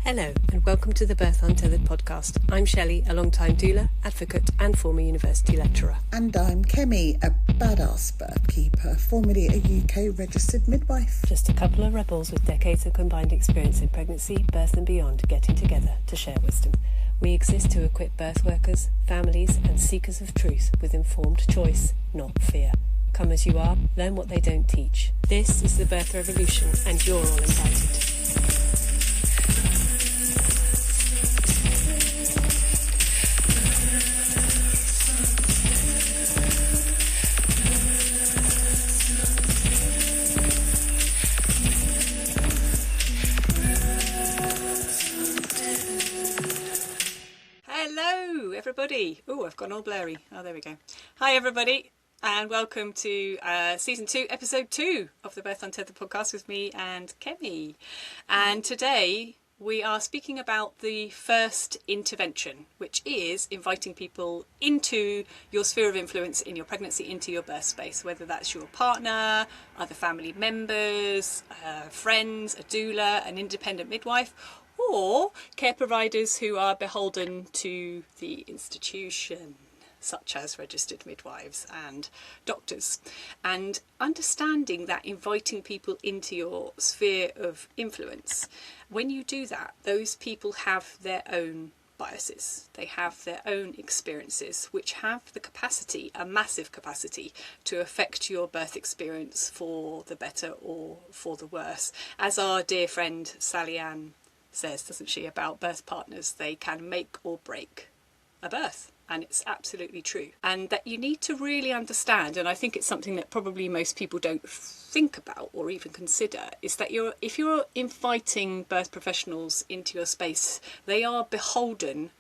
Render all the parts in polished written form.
Hello and welcome to the Birth Untethered podcast. I'm Shelley, a long-time doula, advocate and former university lecturer. And I'm Kemi, a badass birth keeper, formerly a UK registered midwife. Just a couple of rebels with decades of combined experience in pregnancy, birth and beyond getting together to share wisdom. We exist to equip birth workers, families and seekers of truth with informed choice, not fear. Come as you are, learn what they don't teach. This is the Birth Revolution and you're all invited. Hello everybody. Oh, I've gone all blurry. Oh, there we go. Hi everybody and welcome to season 2 episode 2 of the Birth Untethered podcast with me and Kemi. And today we are speaking about the first intervention, which is inviting people into your sphere of influence in your pregnancy, into your birth space, whether that's your partner, other family members, friends, a doula, an independent midwife, or care providers who are beholden to the institution, such as registered midwives and doctors. And understanding that inviting people into your sphere of influence, when you do that, those people have their own biases. They have their own experiences, which have the capacity, a massive capacity, to affect your birth experience for the better or for the worse. As our dear friend Sally Ann says, doesn't she, about birth partners, they can make or break a birth. And it's absolutely true. And that you need to really understand, and I think it's something that probably most people don't think about or even consider, is that if you're inviting birth professionals into your space, they are beholden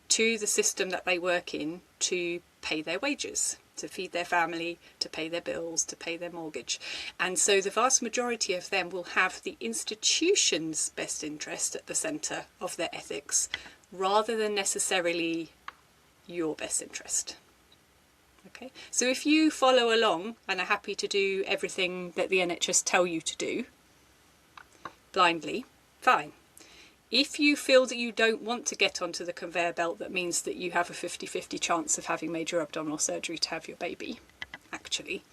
to the system that they work in to pay their wages, to feed their family, to pay their bills, to pay their mortgage. And so the vast majority of them will have the institution's best interest at the centre of their ethics, rather than necessarily your best interest. Okay, so if you follow along and are happy to do everything that the NHS tell you to do blindly, fine. If you feel that you don't want to get onto the conveyor belt that means that you have a 50-50 chance of having major abdominal surgery to have your baby, actually,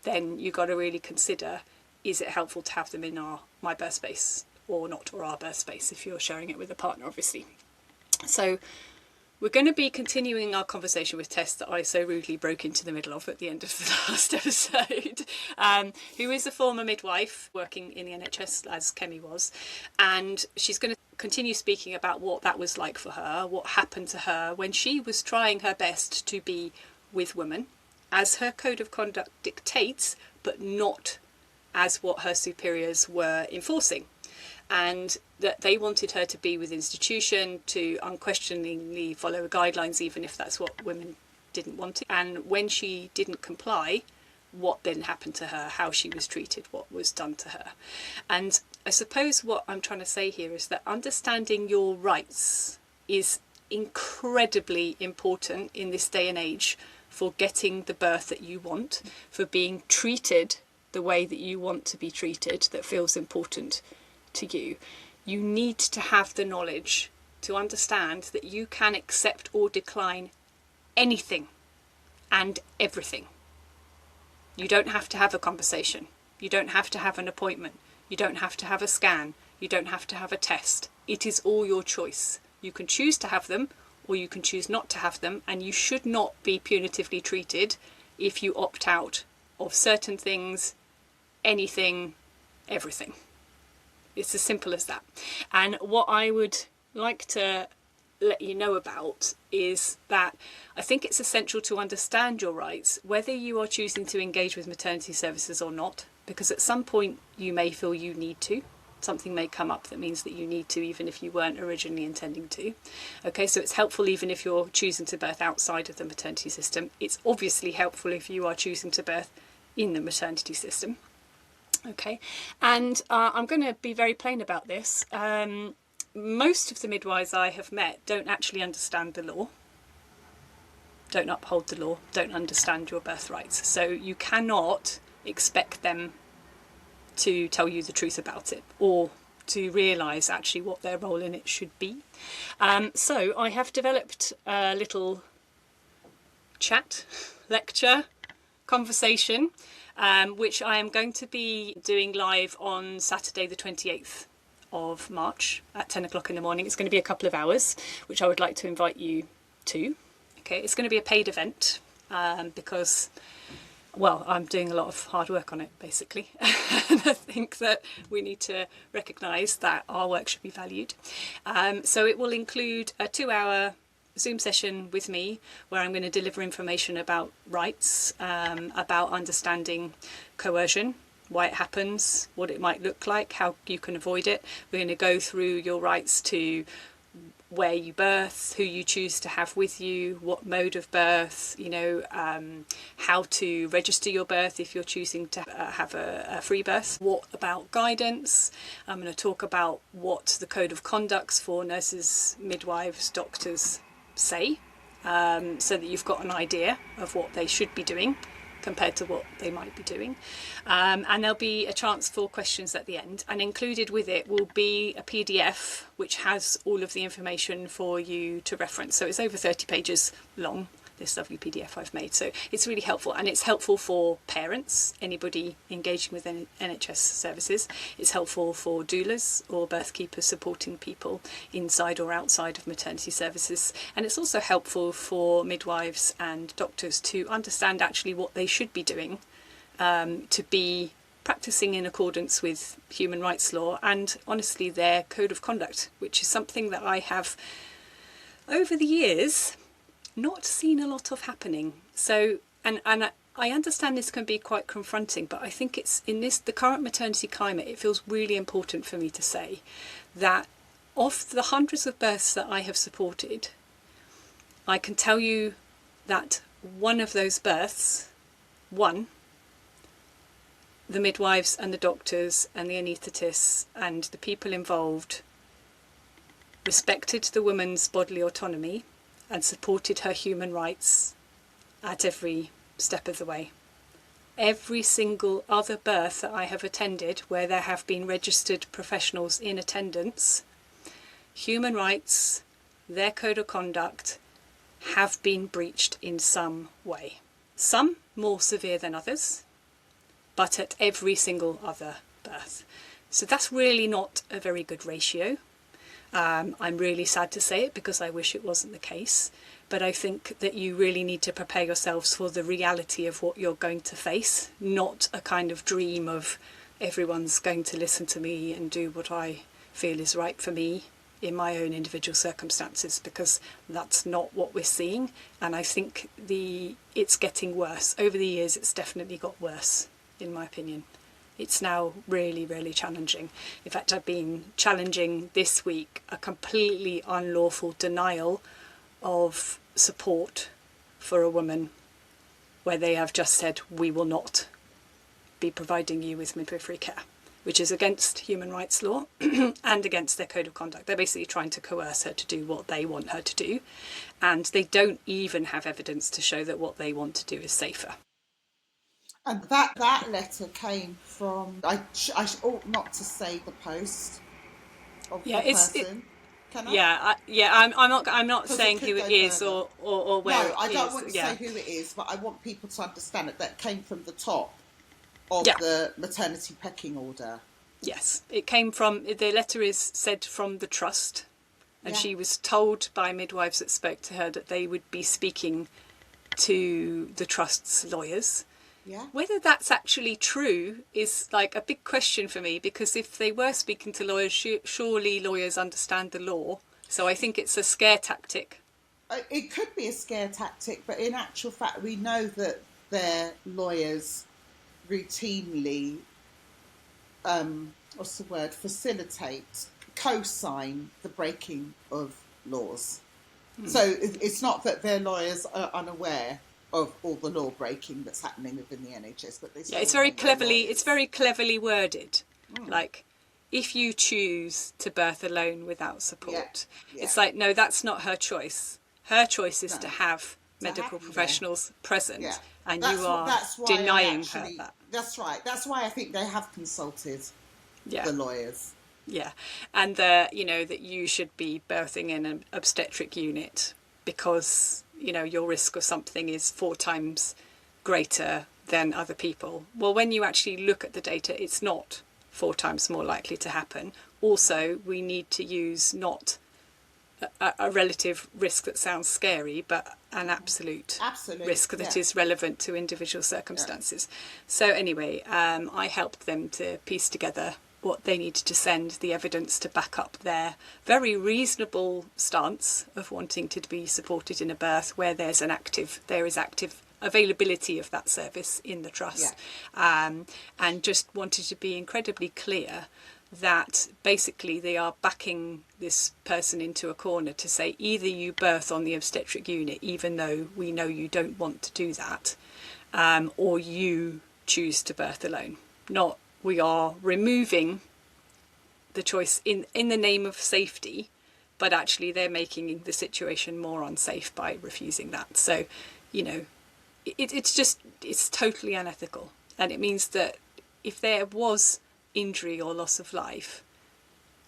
then you've got to really consider, is it helpful to have them in my birth space or not, or our birth space if you're sharing it with a partner, obviously. So we're going to be continuing our conversation with Tess that I so rudely broke into the middle of at the end of the last episode, who is a former midwife working in the NHS, as Kemi was, and she's going to continue speaking about what that was like for her, what happened to her when she was trying her best to be with women, as her code of conduct dictates, but not as what her superiors were enforcing. And that they wanted her to be with institution, to unquestioningly follow guidelines, even if that's what women didn't want it. And when she didn't comply, what then happened to her, how she was treated, what was done to her. And I suppose what I'm trying to say here is that understanding your rights is incredibly important in this day and age for getting the birth that you want, for being treated the way that you want to be treated, that feels important to you. You need to have the knowledge to understand that you can accept or decline anything and everything. You don't have to have a conversation. You don't have to have an appointment. You don't have to have a scan. You don't have to have a test. It is all your choice. You can choose to have them or you can choose not to have them, and you should not be punitively treated if you opt out of certain things, anything, everything. It's as simple as that. And what I would like to let you know about is that I think it's essential to understand your rights, whether you are choosing to engage with maternity services or not, because at some point you may feel you need to. Something may come up that means that you need to, even if you weren't originally intending to. Okay, so it's helpful even if you're choosing to birth outside of the maternity system. It's obviously helpful if you are choosing to birth in the maternity system. Okay, and I'm going to be very plain about this. Most of the midwives I have met don't actually understand the law, don't uphold the law, don't understand your birth rights. So you cannot expect them to tell you the truth about it, or to realise actually what their role in it should be. So I have developed a little chat, lecture, conversation, which I am going to be doing live on Saturday the 28th of March at 10 o'clock in the morning. It's going to be a couple of hours, which I would like to invite you to. Okay, it's going to be a paid event because, well, I'm doing a lot of hard work on it, basically. And I think that we need to recognise that our work should be valued. So it will include a 2-hour Zoom session with me where I'm going to deliver information about rights, about understanding coercion, why it happens, what it might look like, how you can avoid it. We're going to go through your rights to where you birth, who you choose to have with you, what mode of birth, how to register your birth if you're choosing to have a free birth. What about guidance? I'm going to talk about what the code of conducts for nurses, midwives, doctors say, so that you've got an idea of what they should be doing compared to what they might be doing. And there'll be a chance for questions at the end, and included with it will be a PDF which has all of the information for you to reference. So it's over 30 pages long, this lovely PDF I've made. So it's really helpful, and it's helpful for parents, anybody engaging with NHS services. It's helpful for doulas or birth keepers supporting people inside or outside of maternity services. And it's also helpful for midwives and doctors to understand actually what they should be doing to be practicing in accordance with human rights law and honestly their code of conduct, which is something that I have over the years not seen a lot of happening. So, and I understand this can be quite confronting, but I think it's in the current maternity climate, it feels really important for me to say that of the hundreds of births that I have supported, I can tell you that one of those births, the midwives and the doctors and the anaesthetists and the people involved respected the woman's bodily autonomy and supported her human rights at every step of the way. Every single other birth that I have attended where there have been registered professionals in attendance, human rights, their code of conduct have been breached in some way. Some more severe than others, but at every single other birth. So that's really not a very good ratio. I'm really sad to say it because I wish it wasn't the case, but I think that you really need to prepare yourselves for the reality of what you're going to face, not a kind of dream of everyone's going to listen to me and do what I feel is right for me in my own individual circumstances, because that's not what we're seeing. And I think it's getting worse. Over the years, it's definitely got worse, in my opinion. It's now really, really challenging. In fact, I've been challenging this week a completely unlawful denial of support for a woman where they have just said, we will not be providing you with midwifery care, which is against human rights law and against their code of conduct. They're basically trying to coerce her to do what they want her to do. And they don't even have evidence to show that what they want to do is safer. And that letter came from, I ought not to say the post of the person. Can I? I'm not saying who it is or where it is. No, I don't want to say who it is, but I want people to understand that came from the top of the maternity pecking order. Yes, it came from, the letter is said from the trust, and she was told by midwives that spoke to her that they would be speaking to the trust's lawyers. Yeah. Whether that's actually true is like a big question for me, because if they were speaking to lawyers, surely lawyers understand the law. So I think it's a scare tactic. It could be a scare tactic, but in actual fact, we know that their lawyers routinely, facilitate, co-sign the breaking of laws. So it's not that their lawyers are unaware of all the law breaking that's happening within the NHS, but it's very cleverly worded. Like, if you choose to birth alone without support, it's like, no, that's not her choice. Her choice is to have medical professionals present, and you are denying her that. That's right. That's why I think they have consulted the lawyers. Yeah, and that you should be birthing in an obstetric unit because your risk of something is 4 times greater than other people. Well, when you actually look at the data, it's not 4 times more likely to happen. Also, we need to use not a relative risk that sounds scary, but an absolute risk that is relevant to individual circumstances. So anyway, I helped them to piece together what they needed to send, the evidence to back up their very reasonable stance of wanting to be supported in a birth where there is active availability of that service in the trust. And just wanted to be incredibly clear that basically they are backing this person into a corner to say either you birth on the obstetric unit even though we know you don't want to do that, or you choose to birth alone. Not we are removing the choice in the name of safety, but actually they're making the situation more unsafe by refusing that. So it's totally unethical, and it means that if there was injury or loss of life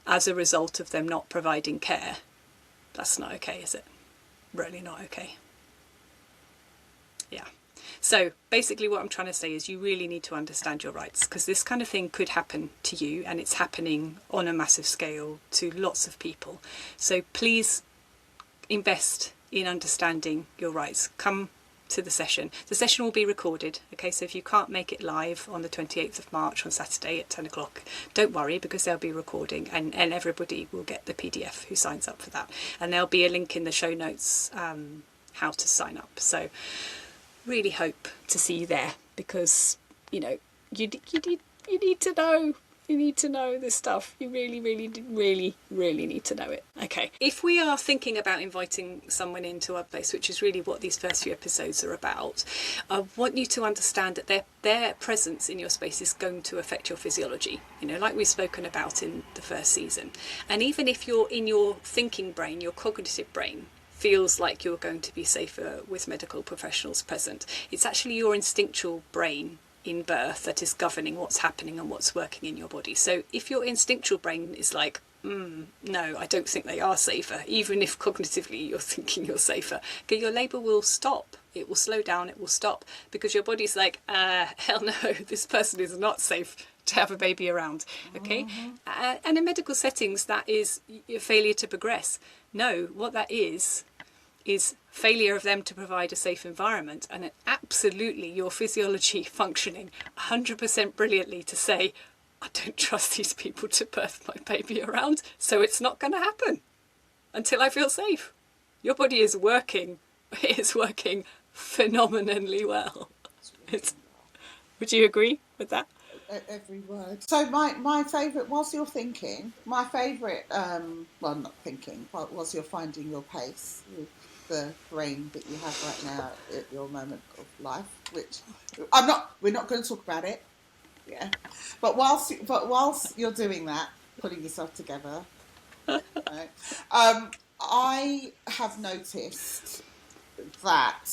as a result of them not providing care, that's not okay, is it? Really not okay. Yeah. So basically what I'm trying to say is you really need to understand your rights, because this kind of thing could happen to you, and it's happening on a massive scale to lots of people. So please invest in understanding your rights. Come to the session. The session will be recorded, okay, so if you can't make it live on the 28th of March on Saturday at 10 o'clock, don't worry, because there'll be recording, and everybody will get the PDF who signs up for that, and there'll be a link in the show notes how to sign up. So really hope to see you there, because you need to know. You need to know this stuff. You really, really, really, really need to know it. Okay. If we are thinking about inviting someone into our place, which is really what these first few episodes are about, I want you to understand that their presence in your space is going to affect your physiology, like we've spoken about in the first season. And even if you're in your thinking brain, your cognitive brain feels like you're going to be safer with medical professionals present, it's actually your instinctual brain in birth that is governing what's happening and what's working in your body. So if your instinctual brain is like, no, I don't think they are safer, even if cognitively you're thinking you're safer, okay, your labour will stop. It will slow down, it will stop, because your body's like, hell no, this person is not safe to have a baby around, okay? And in medical settings, that is a failure to progress. No, what that is failure of them to provide a safe environment, and absolutely your physiology functioning 100% brilliantly to say, I don't trust these people to birth my baby around, so it's not going to happen until I feel safe. Your body is working. It is working phenomenally well. Would you agree with that? Every word. So my favourite was your thinking. My favourite, well, not thinking, but was your finding your pace with the brain that you have right now at your moment of life, which we're not going to talk about it. Yeah. But whilst you're doing that, putting yourself together, right, I have noticed that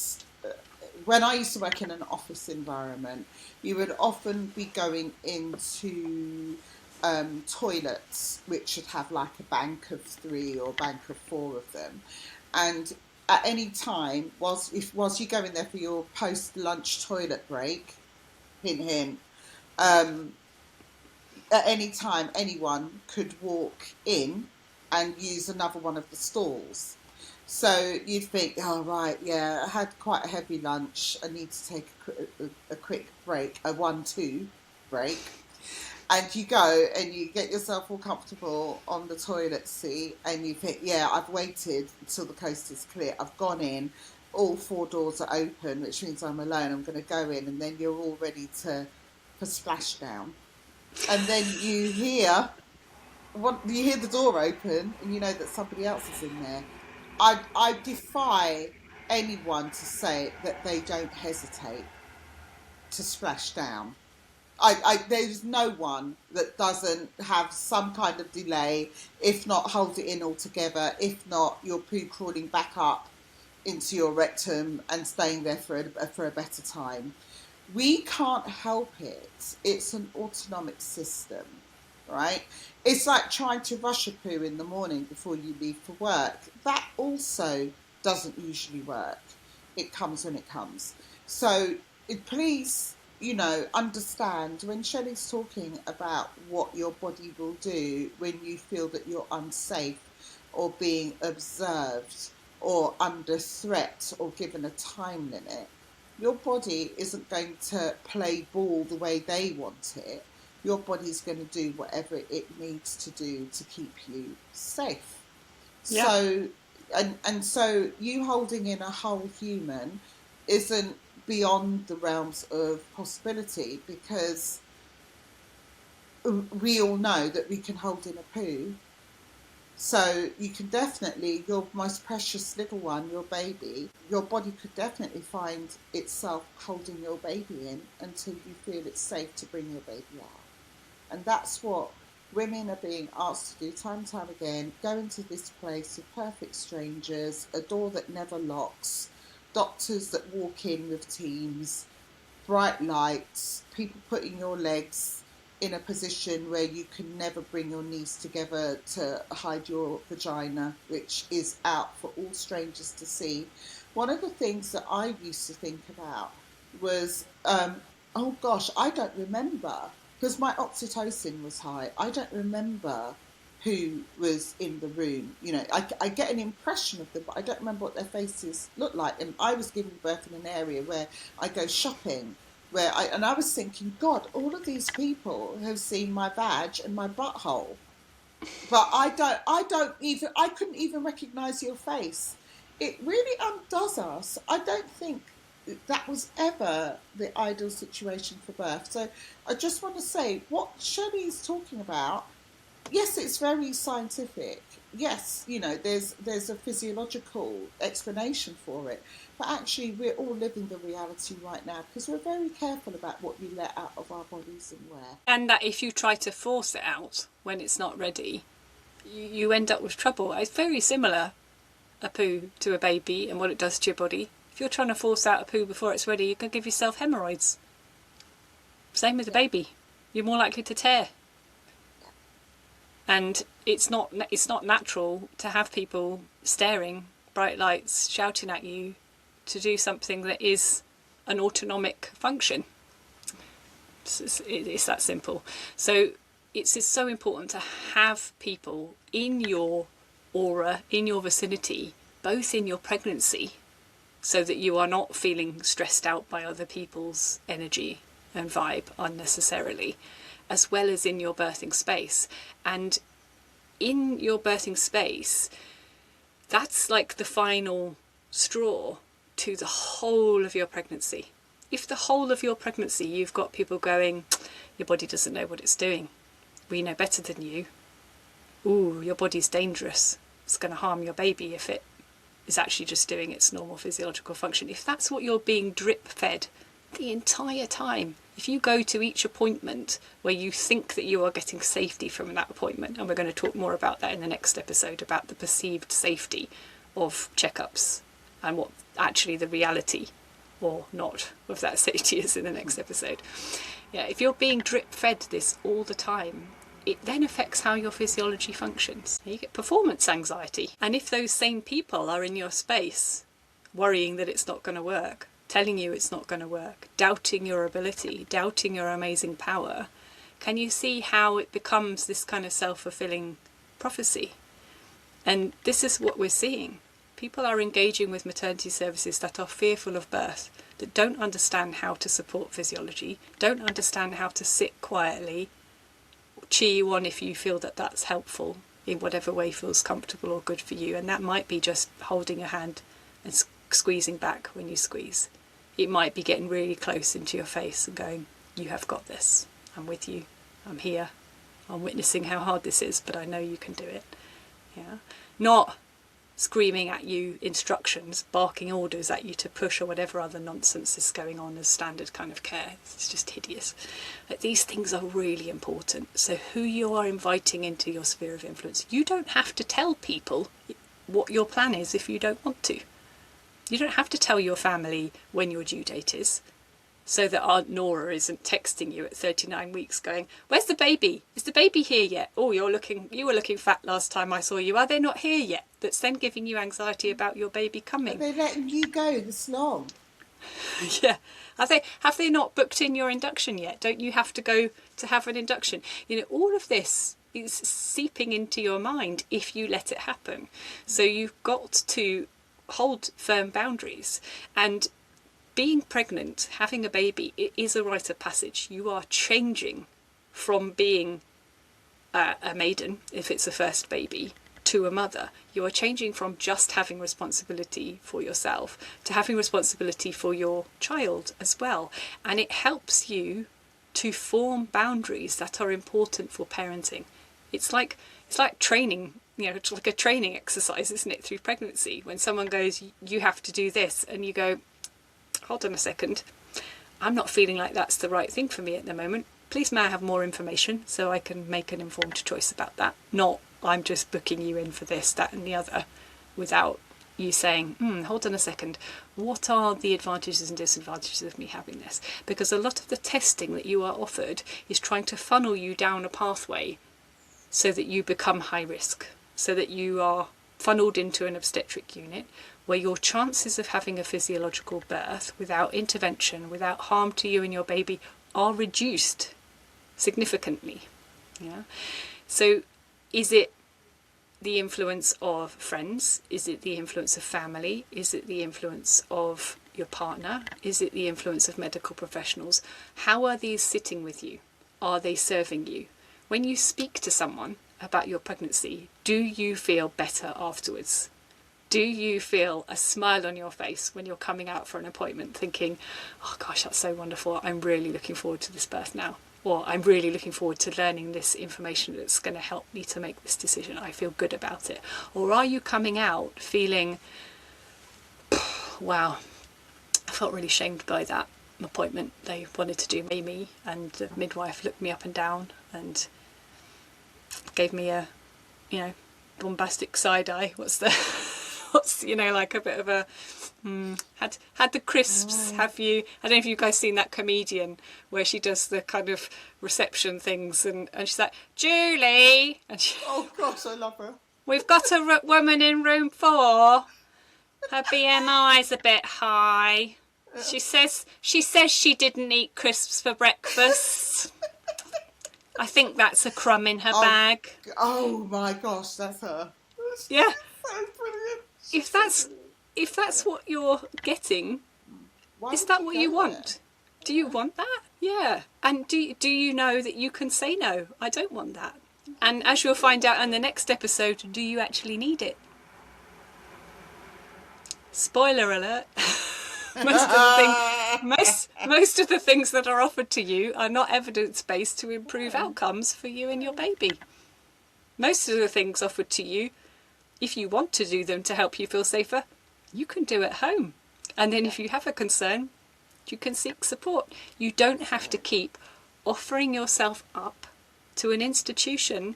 when I used to work in an office environment, you would often be going into toilets which should have like a bank of 3 or bank of 4 of them, and at any time, whilst you go in there for your post-lunch toilet break, hint hint, at any time anyone could walk in and use another one of the stalls. So you'd think, oh right, yeah, I had quite a heavy lunch, I need to take a quick break, a 1-2 break. And you go and you get yourself all comfortable on the toilet seat, and you think, yeah, I've waited until the coast is clear. I've gone in, all 4 doors are open, which means I'm alone. I'm going to go in, and then you're all ready for splashdown. And then you hear the door open, and you know that somebody else is in there. I defy anyone to say that they don't hesitate to splash down. There's no one that doesn't have some kind of delay, if not hold it in altogether, if not your poo crawling back up into your rectum and staying there for a better time. We can't help it. It's an autonomic system. right? It's like trying to rush a poo in the morning before you leave for work. That also doesn't usually work. It comes when it comes. So please, understand when Shelley's talking about what your body will do when you feel that you're unsafe or being observed or under threat or given a time limit. Your body isn't going to play ball the way they want it. Your body's going to do whatever it needs to do to keep you safe. Yeah. So, and so you holding in a whole human isn't beyond the realms of possibility, because we all know that we can hold in a poo. So you can definitely, your most precious little one, your baby, your body could definitely find itself holding your baby in until you feel it's safe to bring your baby out. And that's what women are being asked to do time and time again. Go into this place of perfect strangers, a door that never locks, doctors that walk in with teams, bright lights, people putting your legs in a position where you can never bring your knees together to hide your vagina, which is out for all strangers to see. One of the things that I used to think about was, oh gosh, I don't remember, because my oxytocin was high. I don't remember who was in the room. I get an impression of them, but I don't remember what their faces look like. And I was giving birth in an area where I go shopping, and I was thinking, God, all of these people have seen my vag and my butthole, but I couldn't even recognise your face. It really undoes us. I don't think that was ever the ideal situation for birth. So I just want to say what Shelley's talking about. Yes, it's very scientific. Yes, there's a physiological explanation for it. But actually, we're all living the reality right now because we're very careful about what we let out of our bodies and where. And that if you try to force it out when it's not ready, you end up with trouble. It's very similar, a poo to a baby and what it does to your body. If you're trying to force out a poo before it's ready, you can give yourself hemorrhoids. Same with the baby. You're more likely to tear. And it's not natural to have people staring, bright lights, shouting at you to do something that is an autonomic function. It's that simple. So it's so important to have people in your aura, in your vicinity, both in your pregnancy, so that you are not feeling stressed out by other people's energy and vibe unnecessarily, as well as in your birthing space. And in your birthing space, that's like the final straw to the whole of your pregnancy. If the whole of your pregnancy you've got people going, your body doesn't know what it's doing, we know better than you, ooh, your body's dangerous, it's going to harm your baby if it is actually just doing its normal physiological function. If that's what you're being drip fed the entire time, if you go to each appointment where you think that you are getting safety from that appointment, and we're going to talk more about that in the next episode, about the perceived safety of checkups and what actually the reality or not of that safety is in the next episode. Yeah, if you're being drip fed this all the time, it then affects how your physiology functions. You get performance anxiety. And if those same people are in your space worrying that it's not going to work, telling you it's not going to work, doubting your ability, doubting your amazing power, can you see how it becomes this kind of self-fulfilling prophecy? And this is what we're seeing. People are engaging with maternity services that are fearful of birth, that don't understand how to support physiology, don't understand how to sit quietly, cheer you on if you feel that that's helpful in whatever way feels comfortable or good for you. And that might be just holding your hand and squeezing back when you squeeze. It might be getting really close into your face and going, you have got this, I'm with you, I'm here, I'm witnessing how hard this is, but I know you can do it. Yeah, not screaming at you instructions, barking orders at you to push, or whatever other nonsense is going on as standard kind of care. It's just hideous. Like, these things are really important. So who you are inviting into your sphere of influence, you don't have to tell people what your plan is if you don't want to. You don't have to tell your family when your due date is. so that Aunt Nora isn't texting you at 39 weeks going, where's the baby? Is the baby here yet? Oh, you were looking fat last time I saw you. Are they not here yet? That's then giving you anxiety about your baby coming. Are they letting you go this long? Yeah. Have they not booked in your induction yet? Don't you have to go to have an induction? You know, all of this is seeping into your mind if you let it happen. So you've got to hold firm boundaries. And being pregnant, having a baby, it is a rite of passage. You are changing from being a maiden, if it's a first baby, to a mother. You are changing from just having responsibility for yourself to having responsibility for your child as well. And it helps you to form boundaries that are important for parenting. It's like training, you know, it's like a training exercise, isn't it, through pregnancy? When someone goes, you have to do this, and you go, hold on a second, I'm not feeling like that's the right thing for me at the moment. Please may I have more information so I can make an informed choice about that. Not, I'm just booking you in for this, that and the other, without you saying, hold on a second, what are the advantages and disadvantages of me having this? Because a lot of the testing that you are offered is trying to funnel you down a pathway so that you become high risk, so that you are funneled into an obstetric unit where your chances of having a physiological birth without intervention, without harm to you and your baby, are reduced significantly. Yeah. So is it the influence of friends? Is it the influence of family? Is it the influence of your partner? Is it the influence of medical professionals? How are these sitting with you? Are they serving you? When you speak to someone about your pregnancy, do you feel better afterwards? Do you feel a smile on your face when you're coming out for an appointment thinking, oh gosh, that's so wonderful, I'm really looking forward to this birth now? Or I'm really looking forward to learning this information that's going to help me to make this decision. I feel good about it. Or are you coming out feeling, wow, I felt really shamed by that appointment. They wanted to do me, and the midwife looked me up and down and gave me a, you know, bombastic side eye. What's you know, like a bit of a had the crisps. Have you, I don't know if you guys seen that comedian where she does the kind of reception things, and she's like, Julie, and oh gosh, I love her. We've got a woman in room 4, her BMI's a bit high, she says she didn't eat crisps for breakfast. I think that's a crumb in her bag. Oh my gosh, that's her. Yeah. That's brilliant. If that's what you're getting, is that what you want? Do you want that? Yeah. And do you know that you can say no, I don't want that? And as you'll find out in the next episode, do you actually need it? Spoiler alert. Most of the things that are offered to you are not evidence-based to improve outcomes for you and your baby. Most of the things offered to you, if you want to do them to help you feel safer, you can do at home. And then if you have a concern, you can seek support. You don't have to keep offering yourself up to an institution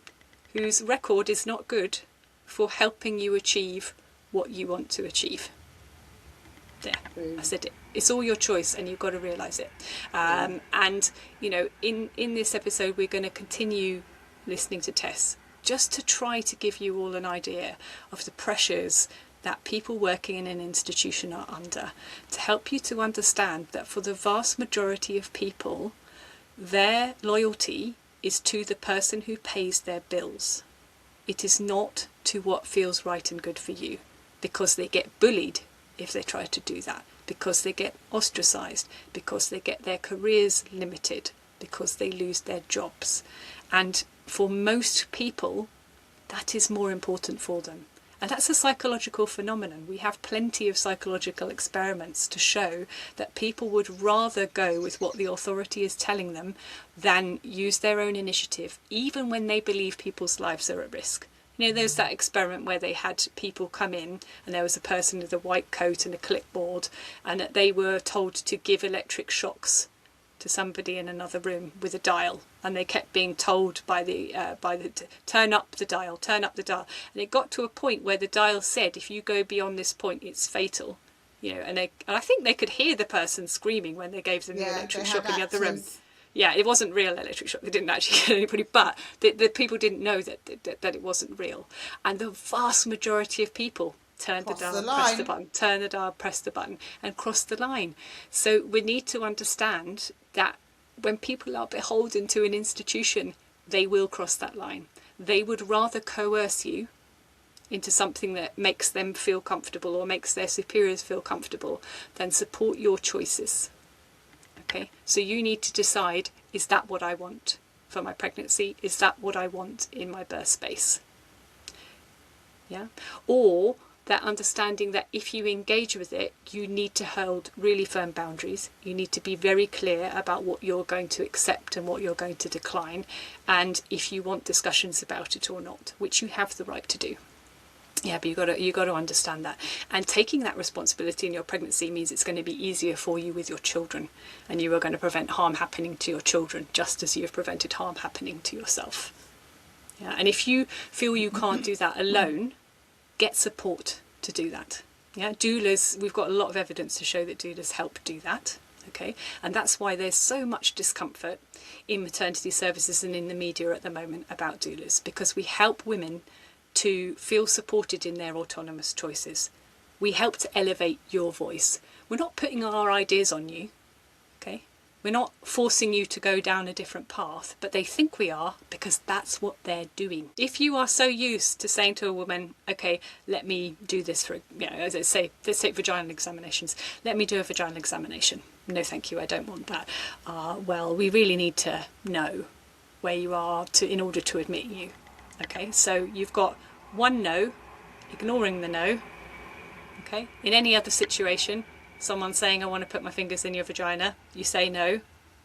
whose record is not good for helping you achieve what you want to achieve. There, I said it. It's all your choice, and you've got to realise it. And, you know, in this episode, we're going to continue listening to Tess, just to try to give you all an idea of the pressures that people working in an institution are under, to help you to understand that for the vast majority of people, their loyalty is to the person who pays their bills. It is not to what feels right and good for you, because they get bullied if they try to do that, because they get ostracised, because they get their careers limited, because they lose their jobs. And for most people, that is more important for them. And that's a psychological phenomenon. We have plenty of psychological experiments to show that people would rather go with what the authority is telling them than use their own initiative, even when they believe people's lives are at risk. You know, there's that experiment where they had people come in and there was a person with a white coat and a clipboard, and that they were told to give electric shocks to somebody in another room with a dial, and they kept being told by the turn up the dial, and it got to a point where the dial said, if you go beyond this point, it's fatal. you know, and I think they could hear the person screaming when they gave them the electric shock in the other room. Yeah, it wasn't real electric shock. They didn't actually get anybody, but the people didn't know that it wasn't real. And the vast majority of people turned the dial, pressed the button, turn the dial, press the button, and crossed the line. So we need to understand that when people are beholden to an institution, they will cross that line. They would rather coerce you into something that makes them feel comfortable or makes their superiors feel comfortable than support your choices. Okay, so you need to decide, is that what I want for my pregnancy? Is that what I want in my birth space? Yeah, or that understanding that if you engage with it, you need to hold really firm boundaries. You need to be very clear about what you're going to accept and what you're going to decline, and if you want discussions about it or not, which you have the right to do. Yeah, but you got to understand that. And taking that responsibility in your pregnancy means it's going to be easier for you with your children, and you are going to prevent harm happening to your children just as you have prevented harm happening to yourself. Yeah, and if you feel you can't do that alone, get support to do that. Yeah, doulas, we've got a lot of evidence to show that doulas help do that. Okay, and that's why there's so much discomfort in maternity services and in the media at the moment about doulas, because we help women to feel supported in their autonomous choices. We help to elevate your voice. We're not putting our ideas on you, okay? We're not forcing you to go down a different path, but they think we are because that's what they're doing. If you are so used to saying to a woman, okay, let me do this for, you know, as I say, let's take vaginal examinations. Let me do a vaginal examination. No, thank you, I don't want that. Well, we really need to know where you are in order to admit you. Okay, so you've got one no, ignoring the no. Okay, in any other situation, someone saying I want to put my fingers in your vagina, you say no,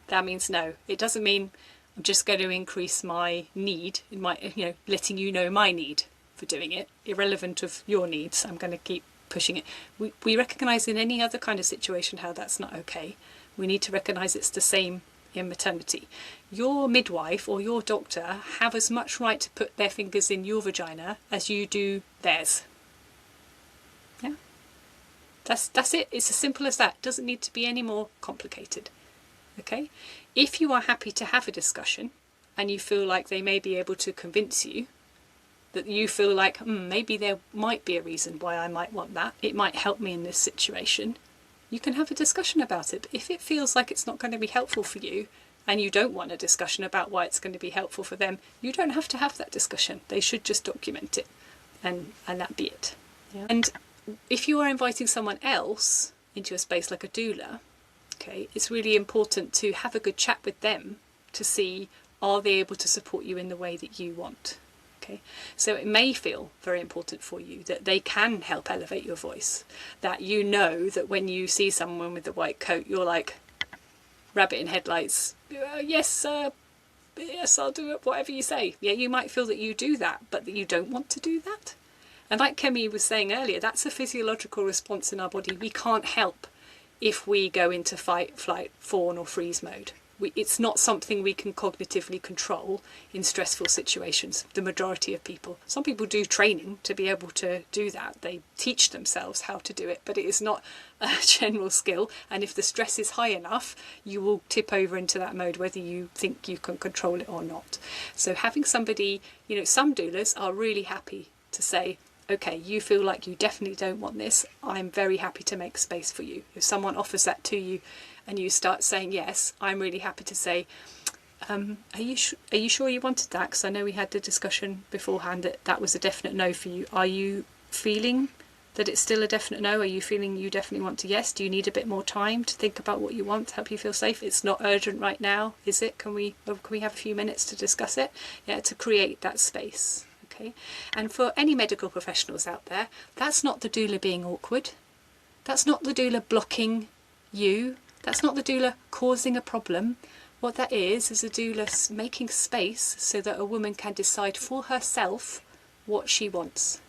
that means no. It doesn't mean I'm just going to increase my need, in my, you know, letting you know my need for doing it, irrelevant of your needs. I'm going to keep pushing it. We recognise in any other kind of situation how that's not okay. We need to recognise it's the same in maternity. Your midwife or your doctor have as much right to put their fingers in your vagina as you do theirs. Yeah, that's it. It's as simple as that. It doesn't need to be any more complicated. Okay, if you are happy to have a discussion and you feel like they may be able to convince you, that you feel like maybe there might be a reason why I might want that, it might help me in this situation, you can have a discussion about it. But if it feels like it's not going to be helpful for you and you don't want a discussion about why it's going to be helpful for them, you don't have to have that discussion. They should just document it and that be it. Yeah. And if you are inviting someone else into a space like a doula, okay, it's really important to have a good chat with them to see, are they able to support you in the way that you want? Okay, so it may feel very important for you that they can help elevate your voice, that you know that when you see someone with a white coat, you're like rabbit in headlights. Yes, I'll do it, whatever you say. Yeah, you might feel that you do that, but that you don't want to do that. And like Kemi was saying earlier, that's a physiological response in our body. We can't help if we go into fight, flight, fawn or freeze mode. It's not something we can cognitively control in stressful situations, the majority of people. Some people do training to be able to do that. They teach themselves how to do it, but it is not a general skill. And if the stress is high enough, you will tip over into that mode, whether you think you can control it or not. So having somebody, you know, some doulas are really happy to say, okay, you feel like you definitely don't want this. I'm very happy to make space for you. If someone offers that to you, and you start saying yes, I'm really happy to say, are you sure you wanted that? Because I know we had the discussion beforehand that was a definite no for you. Are you feeling that it's still a definite no? Are you feeling you definitely want to yes? Do you need a bit more time to think about what you want to help you feel safe? It's not urgent right now, is it? Can we have a few minutes to discuss it? Yeah, to create that space. Okay. And for any medical professionals out there, that's not the doula being awkward. That's not the doula blocking you. That's not the doula causing a problem. What that is a doula making space so that a woman can decide for herself what she wants.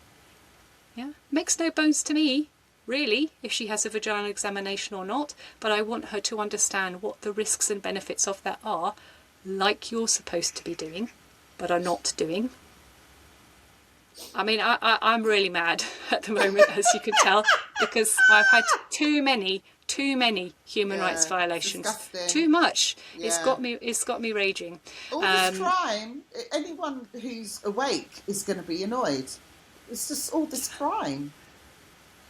Yeah, makes no bones to me, really, if she has a vaginal examination or not, but I want her to understand what the risks and benefits of that are, like you're supposed to be doing, but are not doing. I mean, I'm really mad at the moment, as you can tell, because I've had too many human rights violations. Disgusting. Too much. Yeah. It's got me raging. All this crime, anyone who's awake is going to be annoyed. It's just all this crime.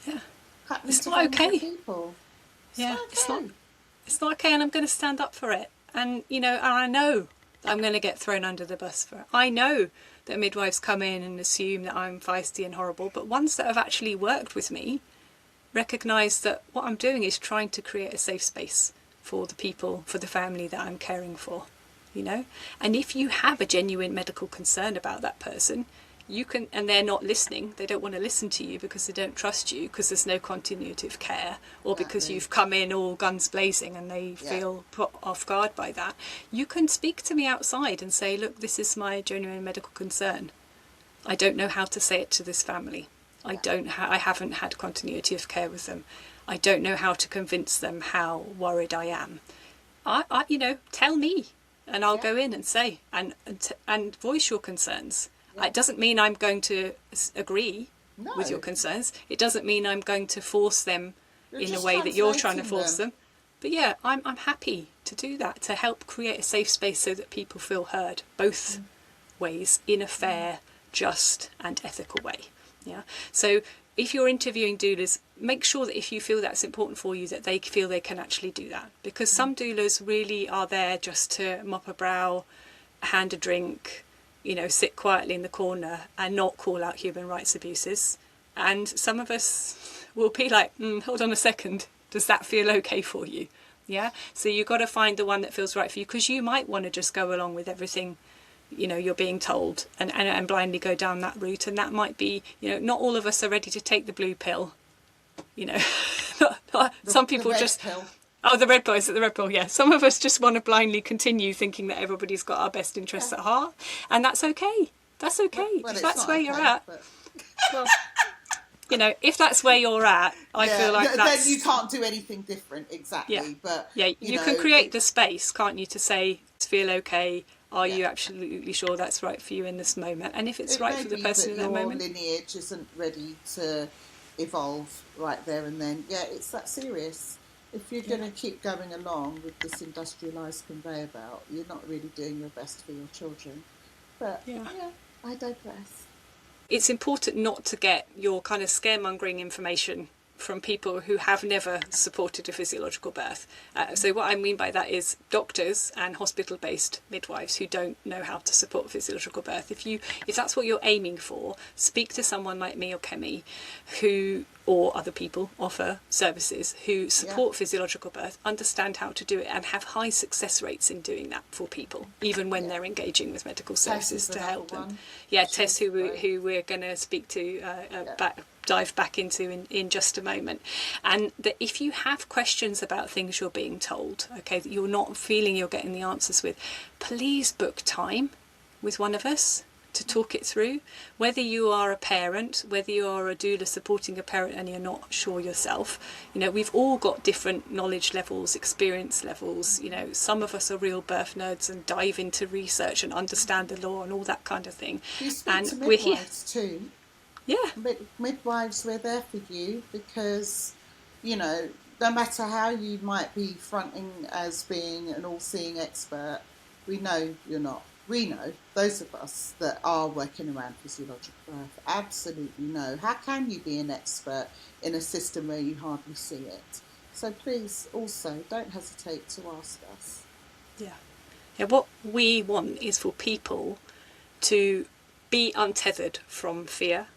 Yeah. Happening It's to not vulnerable okay. people. Yeah, it's not okay, and I'm going to stand up for it. And and I know that I'm going to get thrown under the bus for it. I know that midwives come in and assume that I'm feisty and horrible, but ones that have actually worked with me recognise that what I'm doing is trying to create a safe space for the people, for the family that I'm caring for, And if you have a genuine medical concern about that person, you can, and they're not listening, they don't want to listen to you because they don't trust you, because there's no continuity of care, or because you've come in all guns blazing and they feel put off guard by that, you can speak to me outside and say, look, this is my genuine medical concern. I don't know how to say it to this family. I haven't had continuity of care with them. I don't know how to convince them how worried I am. Tell me, and I'll go in and say and voice your concerns. It doesn't mean I'm going to agree with your concerns. It doesn't mean I'm going to force them in a way that you're trying to force them. But I'm happy to do that, to help create a safe space so that people feel heard both ways in a fair, just and ethical way. Yeah. So if you're interviewing doulas, make sure that if you feel that's important for you, that they feel they can actually do that. Because some doulas really are there just to mop a brow, hand a drink, sit quietly in the corner and not call out human rights abuses. And some of us will be like, hold on a second, does that feel okay for you? Yeah. So you've got to find the one that feels right for you, because you might want to just go along with everything you're being told and blindly go down that route, and that might be, not all of us are ready to take the blue pill, some people just pill. Oh, the red pill, is it the red pill? Yeah. Some of us just want to blindly continue thinking that everybody's got our best interests at heart, and that's okay. That's okay. If that's where you're at, well, if that's where you're at, I feel like that's... Then you can't do anything different, exactly. Yeah. But you can create the space, can't you, to say, feel okay. Are you absolutely sure that's right for you in this moment? And if it's right for the person in that moment, your lineage isn't ready to evolve right there and then. Yeah, it's that serious. If you're going to keep going along with this industrialised conveyor belt, you're not really doing your best for your children. But I digress. It's important not to get your kind of scaremongering information from people who have never supported a physiological birth. So what I mean by that is doctors and hospital-based midwives who don't know how to support physiological birth. If that's what you're aiming for, speak to someone like me or Kemi, or other people offer services who support physiological birth, understand how to do it, and have high success rates in doing that for people, even when they're engaging with medical services to help them. Tess, who we're going to speak to dive back into in just a moment. And that if you have questions about things you're being told, that you're not feeling you're getting the answers with, please book time with one of us to talk it through. Whether you are a parent, whether you are a doula supporting a parent and you're not sure yourself, we've all got different knowledge levels, experience levels. Some of us are real birth nerds and dive into research and understand the law and all that kind of thing. You speak to midwives too. Yeah. Midwives, we're there for you, because, no matter how you might be fronting as being an all-seeing expert, we know you're not. We know, those of us that are working around physiological birth, absolutely know. How can you be an expert in a system where you hardly see it? So please, also, don't hesitate to ask us. Yeah, what we want is for people to be untethered from fear,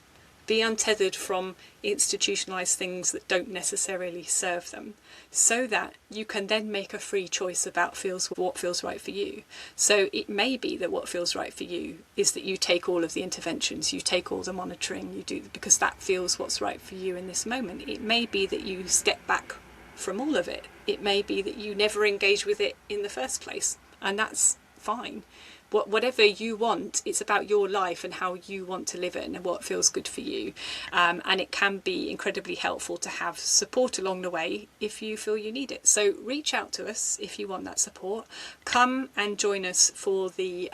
be untethered from institutionalised things that don't necessarily serve them, so that you can then make a free choice about what feels right for you. So it may be that what feels right for you is that you take all of the interventions, you take all the monitoring, you do, because that feels what's right for you in this moment. It may be that you step back from all of it. It may be that you never engage with it in the first place, and that's fine. whatever you want. It's about your life and how you want to live it and what feels good for you. And it can be incredibly helpful to have support along the way if you feel you need it. So reach out to us if you want that support. Come and join us for the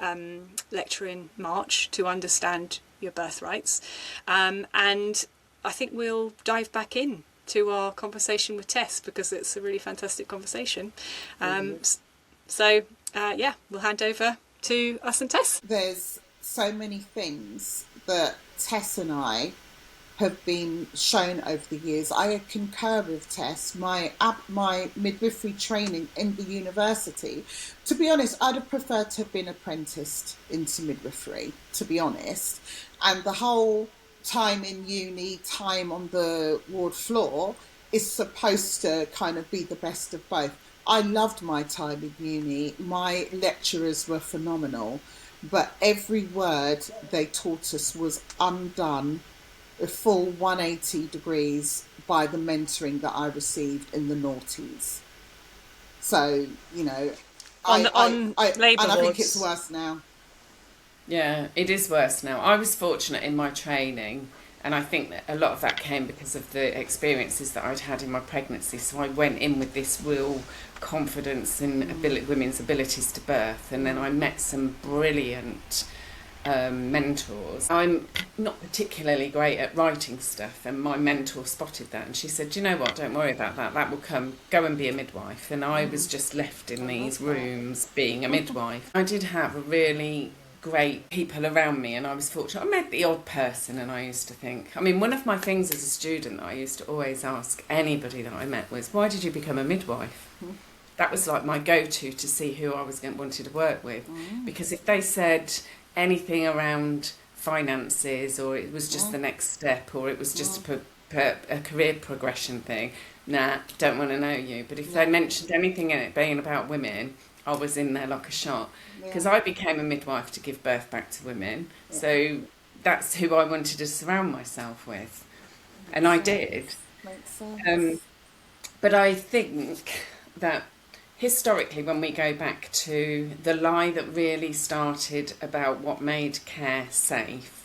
lecture in March to understand your birthrights. And I think we'll dive back in to our conversation with Tess, because it's a really fantastic conversation. We'll hand over to us and Tess. There's so many things that Tess and I have been shown over the years. I concur with Tess. My midwifery training in the university, to be honest, I'd have preferred to have been apprenticed into midwifery, to be honest. And the whole time in uni, time on the ward floor is supposed to kind of be the best of both. I loved my time in uni. My lecturers were phenomenal, but every word they taught us was undone a full 180 degrees by the mentoring that I received in the noughties. So, you know, on labour and I think wards. it's worse now. Yeah, it is worse now. I was fortunate in my training, and I think that a lot of that came because of the experiences that I'd had in my pregnancy. So I went in with this real confidence in women's abilities to birth, and then I met some brilliant mentors. I'm not particularly great at writing stuff, and my mentor spotted that, and she said, "Do you know what, don't worry about that, that will come, go and be a midwife." And I was just left in these rooms being a midwife. I did have a really great people around me, and I was fortunate. I met the odd person, and I used to think, I mean, one of my things as a student that I used to always ask anybody that I met was, why did you become a midwife? That was like my go-to to see who I was wanted to work with, because if they said anything around finances, or it was just the next step, or it was just a career progression thing, nah, don't want to know you. But if they mentioned anything in it being about women, I was in there like a shot, because I became a midwife to give birth back to women. So that's who I wanted to surround myself with, and I did. Makes sense. But I think that historically, when we go back to the lie that really started about what made care safe,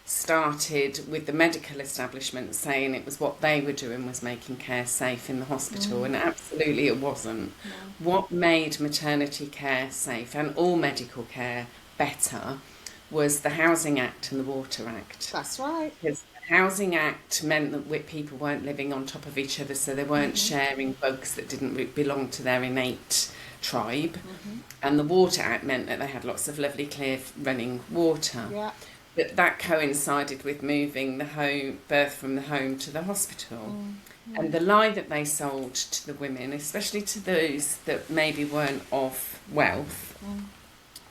started with the medical establishment saying it was what they were doing was making care safe in the hospital, and absolutely it wasn't. What made maternity care safe and all medical care better was the Housing Act and the Water Act. That's right. Because the Housing Act meant that people weren't living on top of each other, so they weren't sharing bugs that didn't belong to their innate tribe. And the Water Act meant that they had lots of lovely, clear running water. Yeah. But that coincided with moving the birth from the home to the hospital. And the lie that they sold to the women, especially to those that maybe weren't of wealth,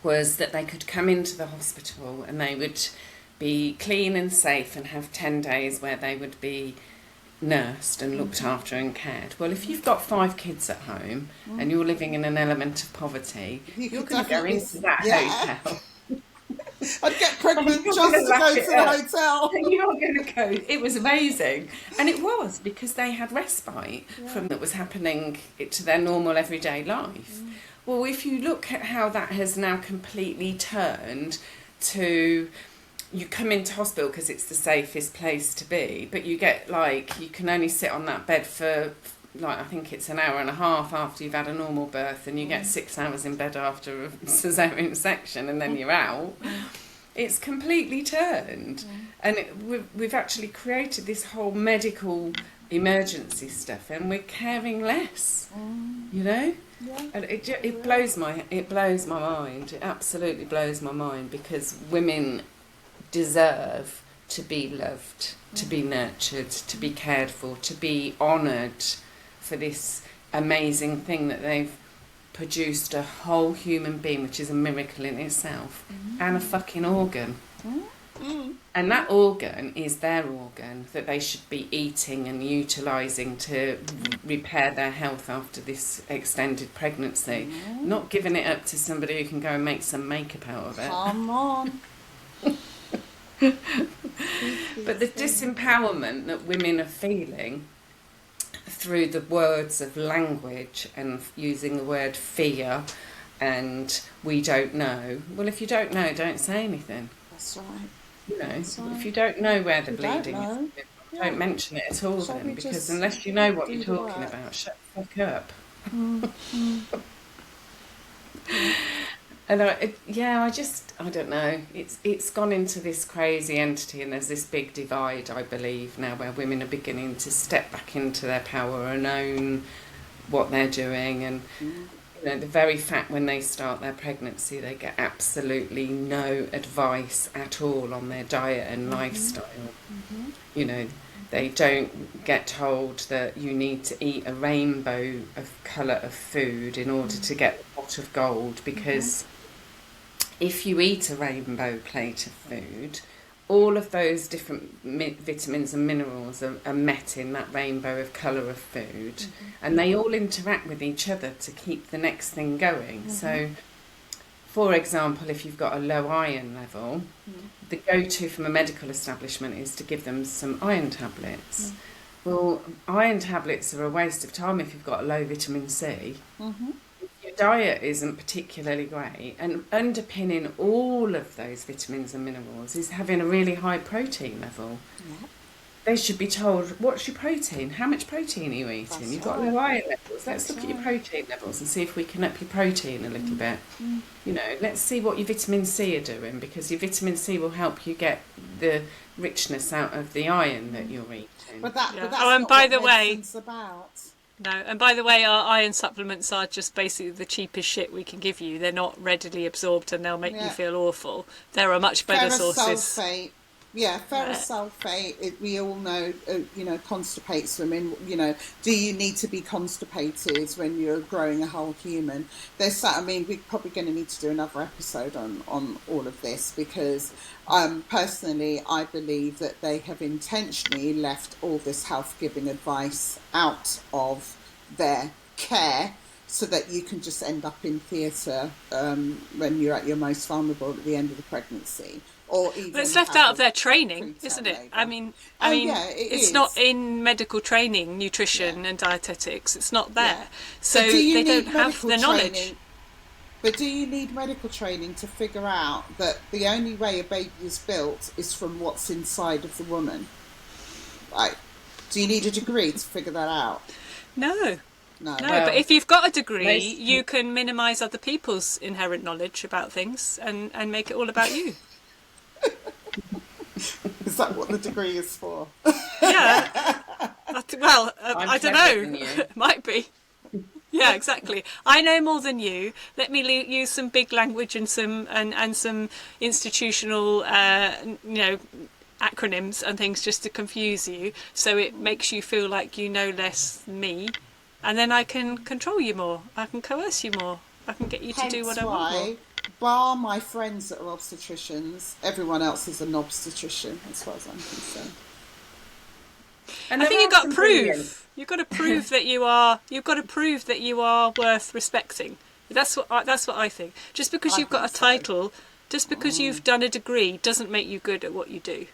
was that they could come into the hospital and they would be clean and safe and have 10 days where they would be nursed and looked after and cared. Well, if you've got 5 kids at home and you're living in an element of poverty, you're going to go into that hotel. I'd get pregnant just to go to the hotel. You're going to go. It was amazing. And it was, because they had respite from that was happening to their normal everyday life. Well, if you look at how that has now completely turned to, you come into hospital because it's the safest place to be, but you get you can only sit on that bed for I think it's an hour and a half after you've had a normal birth, and you get 6 hours in bed after a caesarean section, and then you're out. It's completely turned. And we've actually created this whole medical emergency stuff, and we're caring less, you know? Yeah. And it blows my mind. It absolutely blows my mind, because women deserve to be loved, to be nurtured, to be cared for, to be honoured for this amazing thing that they've produced, a whole human being, which is a miracle in itself, and a fucking organ. And that organ is their organ that they should be eating and utilising to repair their health after this extended pregnancy, not giving it up to somebody who can go and make some makeup out of it. Come on. But the disempowerment that women are feeling through the words of language and using the word fear and we don't know. Well, if you don't know, don't say anything. That's right. You know, That's right. if you don't know where the We don't bleeding know. is, Yeah. don't mention it at all Shall then, we because just unless you know what do you're the talking work? about, shut the fuck up. And I don't know. It's gone into this crazy entity, and there's this big divide, I believe, now where women are beginning to step back into their power and own what they're doing, and you know, the very fact when they start their pregnancy, they get absolutely no advice at all on their diet and lifestyle. You know, they don't get told that you need to eat a rainbow of colour of food in order to get the pot of gold, because if you eat a rainbow plate of food, all of those different vitamins and minerals are met in that rainbow of colour of food, and they all interact with each other to keep the next thing going. So, for example, if you've got a low iron level, the go-to from a medical establishment is to give them some iron tablets. Well, iron tablets are a waste of time if you've got a low vitamin C. Your diet isn't particularly great, and underpinning all of those vitamins and minerals is having a really high protein level. They should be told, what's your protein? How much protein are you eating? That's You've got right. low iron levels. Let's That's look at your right. protein levels and see if we can up your protein a little bit. You know, let's see what your vitamin C are doing, because your vitamin C will help you get the richness out of the iron that you're eating. But that's and not by what the way, medicine's about. No, and by the way, our iron supplements are just basically the cheapest shit we can give you. They're not readily absorbed, and they'll make you feel awful. There are much better sources. Ferrosulfate. Yeah, ferrosulfate, we all know, constipates women. You know, do you need to be constipated when you're growing a whole human? We're probably going to need to do another episode on all of this, because personally, I believe that they have intentionally left all this health-giving advice out of their care, so that you can just end up in theatre when you're at your most vulnerable at the end of the pregnancy. Or even it's left out of their training, isn't it? Labour. It's not in medical training, nutrition and dietetics. It's not there. Yeah. So they don't have the knowledge. But do you need medical training to figure out that the only way a baby is built is from what's inside of the woman? Like, do you need a degree to figure that out? No. No, but if you've got a degree, you can minimise other people's inherent knowledge about things and make it all about you. Is that what the degree is for? Yeah. Well, I don't know. It might be. Yeah, exactly. I know more than you. Let me use some big language and some institutional, acronyms and things just to confuse you, so it makes you feel like you know less than me, and then I can control you more. I can coerce you more. I can get you to do what I want more. Bar my friends that are obstetricians, everyone else is an obstetrician, as far as I'm concerned. And I think you've got to prove. You've got to prove that you are. You've got to prove that you are worth respecting. That's what I think. Just because you've got a title, just because you've done a degree, doesn't make you good at what you do.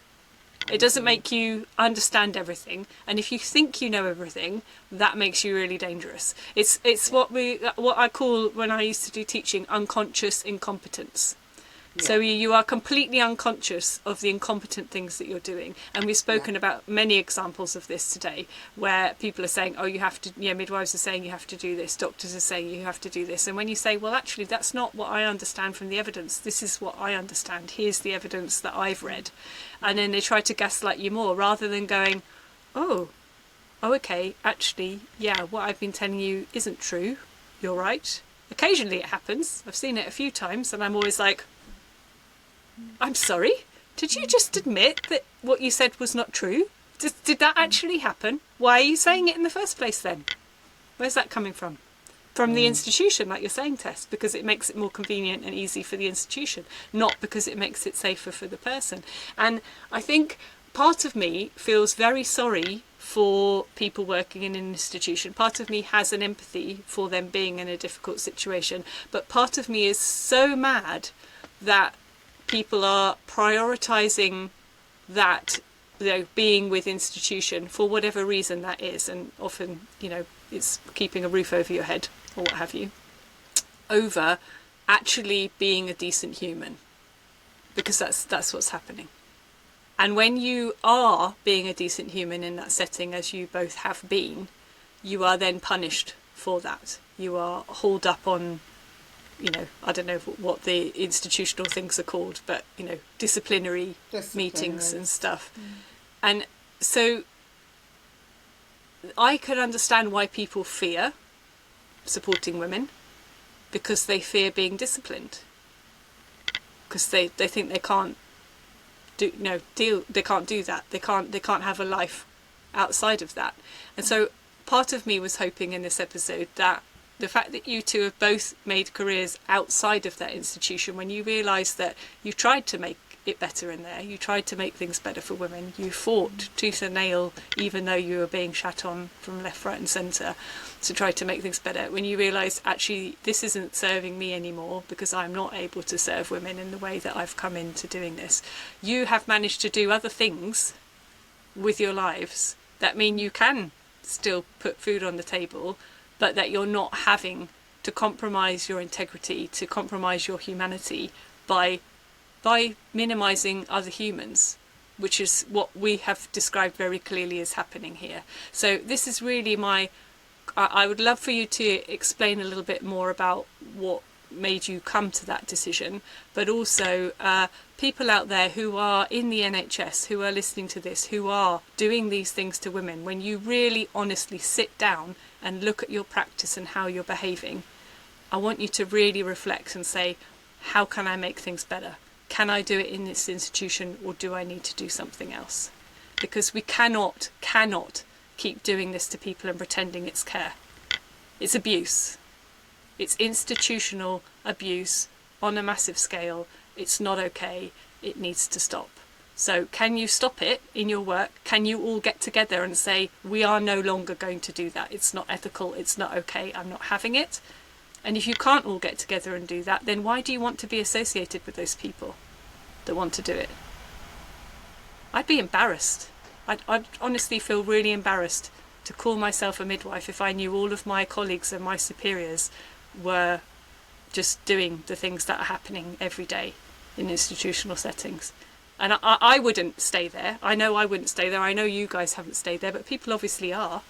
It doesn't make you understand everything, and if you think you know everything, that makes you really dangerous. It's what I call, when I used to do teaching, unconscious incompetence. Yeah. So you are completely unconscious of the incompetent things that you're doing, and we've spoken about many examples of this today, where people are saying, "Oh, you have to." Midwives are saying you have to do this. Doctors are saying you have to do this. And when you say, "Well, actually, that's not what I understand from the evidence. This is what I understand. Here's the evidence that I've read," and then they try to gaslight you more, rather than going, "Oh, okay, actually, yeah, what I've been telling you isn't true. You're right." Occasionally, it happens. I've seen it a few times, and I'm always like, I'm sorry, did you just admit that what you said was not true? Did that actually happen? Why are you saying it in the first place then? Where's that coming from? From the institution, like you're saying, Tess, because it makes it more convenient and easy for the institution, not because it makes it safer for the person. And I think part of me feels very sorry for people working in an institution. Part of me has an empathy for them being in a difficult situation, but part of me is so mad that people are prioritising that, being with institution for whatever reason that is, and often, it's keeping a roof over your head or what have you. over actually being a decent human, because that's what's happening. And when you are being a decent human in that setting, as you both have been, you are then punished for that. You are hauled up on, I don't know what the institutional things are called, but, disciplinary meetings and stuff. And so I can understand why people fear supporting women, because they fear being disciplined, because they think they can't they can't do that. They can't have a life outside of that. And so part of me was hoping in this episode that the fact that you two have both made careers outside of that institution, when you realise that you tried to make it better in there, you tried to make things better for women, you fought tooth and nail, even though you were being shat on from left, right and centre, to try to make things better, when you realise actually this isn't serving me anymore because I'm not able to serve women in the way that I've come into doing this, you have managed to do other things with your lives that mean you can still put food on the table, but that you're not having to compromise your integrity, to compromise your humanity by minimising other humans, which is what we have described very clearly as happening here. So this is really I would love for you to explain a little bit more about what made you come to that decision, but also people out there who are in the NHS, who are listening to this, who are doing these things to women, when you really honestly sit down and look at your practice and how you're behaving, I want you to really reflect and say, how can I make things better? Can I do it in this institution, or do I need to do something else? Because we cannot keep doing this to people and pretending it's care. It's abuse. It's institutional abuse on a massive scale. It's not okay. It needs to stop. So can you stop it in your work? Can you all get together and say, we are no longer going to do that. It's not ethical. It's not okay. I'm not having it. And if you can't all get together and do that, then why do you want to be associated with those people that want to do it? I'd be embarrassed. I'd honestly feel really embarrassed to call myself a midwife if I knew all of my colleagues and my superiors were just doing the things that are happening every day in institutional settings. And I wouldn't stay there. I know I wouldn't stay there. I know you guys haven't stayed there, but people obviously are.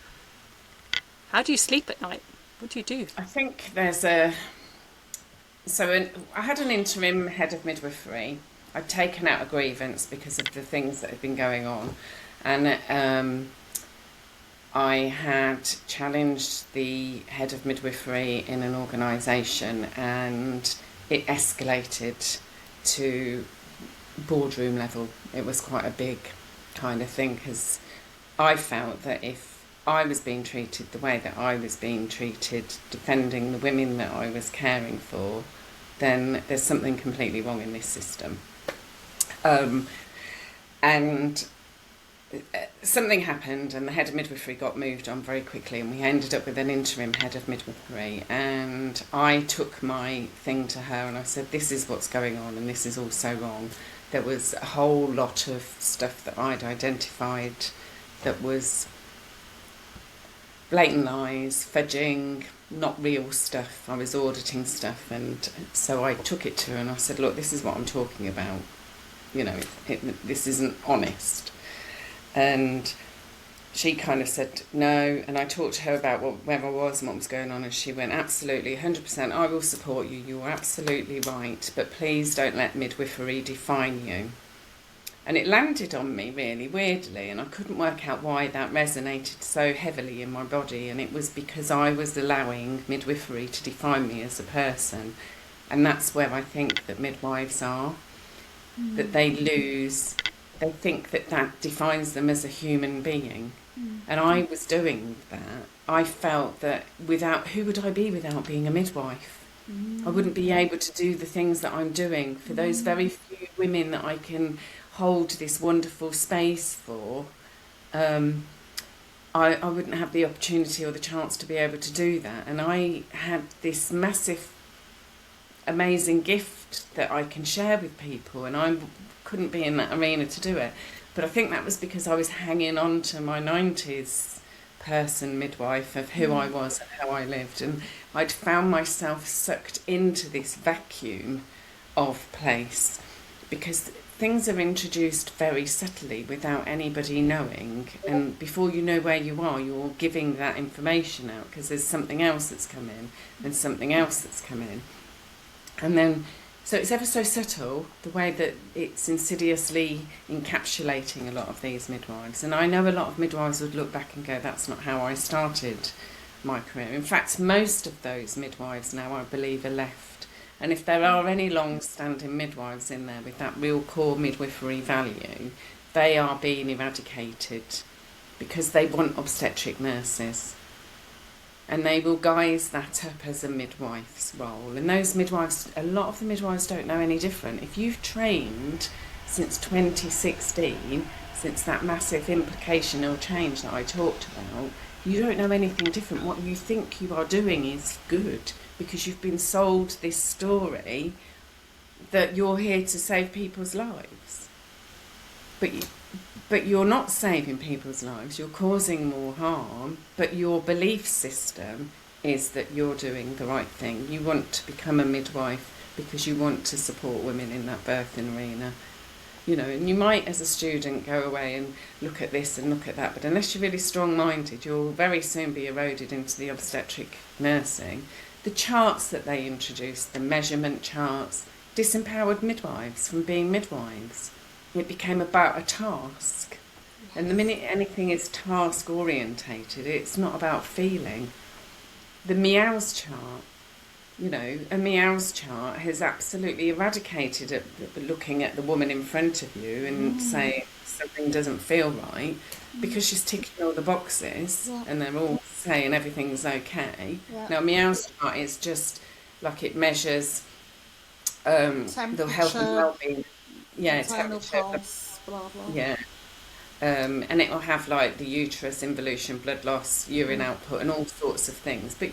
How do you sleep at night? What do you do? I think there's I had an interim head of midwifery. I'd taken out a grievance because of the things that had been going on. And I had challenged the head of midwifery in an organisation, and it escalated to boardroom level. It was quite a big kind of thing, because I felt that if I was being treated the way that I was being treated, defending the women that I was caring for, then there's something completely wrong in this system. And something happened, and the head of midwifery got moved on very quickly, and we ended up with an interim head of midwifery. And I took my thing to her and I said, this is what's going on, and this is all so wrong. There was a whole lot of stuff that I'd identified that was blatant lies, fudging, not real stuff. I was auditing stuff, and so I took it to her and I said, look, this is what I'm talking about. This isn't honest. And she kind of said no, and I talked to her about where I was and what was going on, and she went, absolutely, 100%, I will support you, you're absolutely right, but please don't let midwifery define you. And it landed on me really weirdly, and I couldn't work out why that resonated so heavily in my body, and it was because I was allowing midwifery to define me as a person. And that's where I think that midwives are, that they think that defines them as a human being. And I was doing that. I felt that who would I be without being a midwife? I wouldn't be able to do the things that I'm doing for those very few women that I can hold this wonderful space for. I wouldn't have the opportunity or the chance to be able to do that. And I had this massive, amazing gift that I can share with people, and I couldn't be in that arena to do it. But I think that was because I was hanging on to my 90s person midwife of who I was and how I lived, and I'd found myself sucked into this vacuum of place because things are introduced very subtly without anybody knowing, and before you know where you are, you're giving that information out because there's something else that's come in and something else that's come in. And then, so it's ever so subtle, the way that it's insidiously encapsulating a lot of these midwives. And I know a lot of midwives would look back and go, that's not how I started my career. In fact, most of those midwives now, I believe, are left. And if there are any long-standing midwives in there with that real core midwifery value, they are being eradicated because they want obstetric nurses. And they will guise that up as a midwife's role. And those midwives, a lot of the midwives don't know any different. If you've trained since 2016, since that massive implicational change that I talked about, you don't know anything different. What you think you are doing is good because you've been sold this story that you're here to save people's lives. But you're not saving people's lives, you're causing more harm, but your belief system is that you're doing the right thing. You want to become a midwife because you want to support women in that birthing arena. You know, and you might as a student go away and look at this and look at that, but unless you're really strong-minded, you'll very soon be eroded into the obstetric nursing. The charts that they introduced, the measurement charts, disempowered midwives from being midwives. It became about a task. And the minute anything is task orientated, it's not about feeling. The meows chart, you know, a meows chart has absolutely eradicated looking at the woman in front of you and saying something doesn't feel right because she's ticking all the boxes and they're all saying everything's okay. Now, a meows chart is just like it measures the health and well-being. Yeah, temperature. Pulse, blah, blah. Yeah. And it will have like the uterus, involution, blood loss, urine output, and all sorts of things. But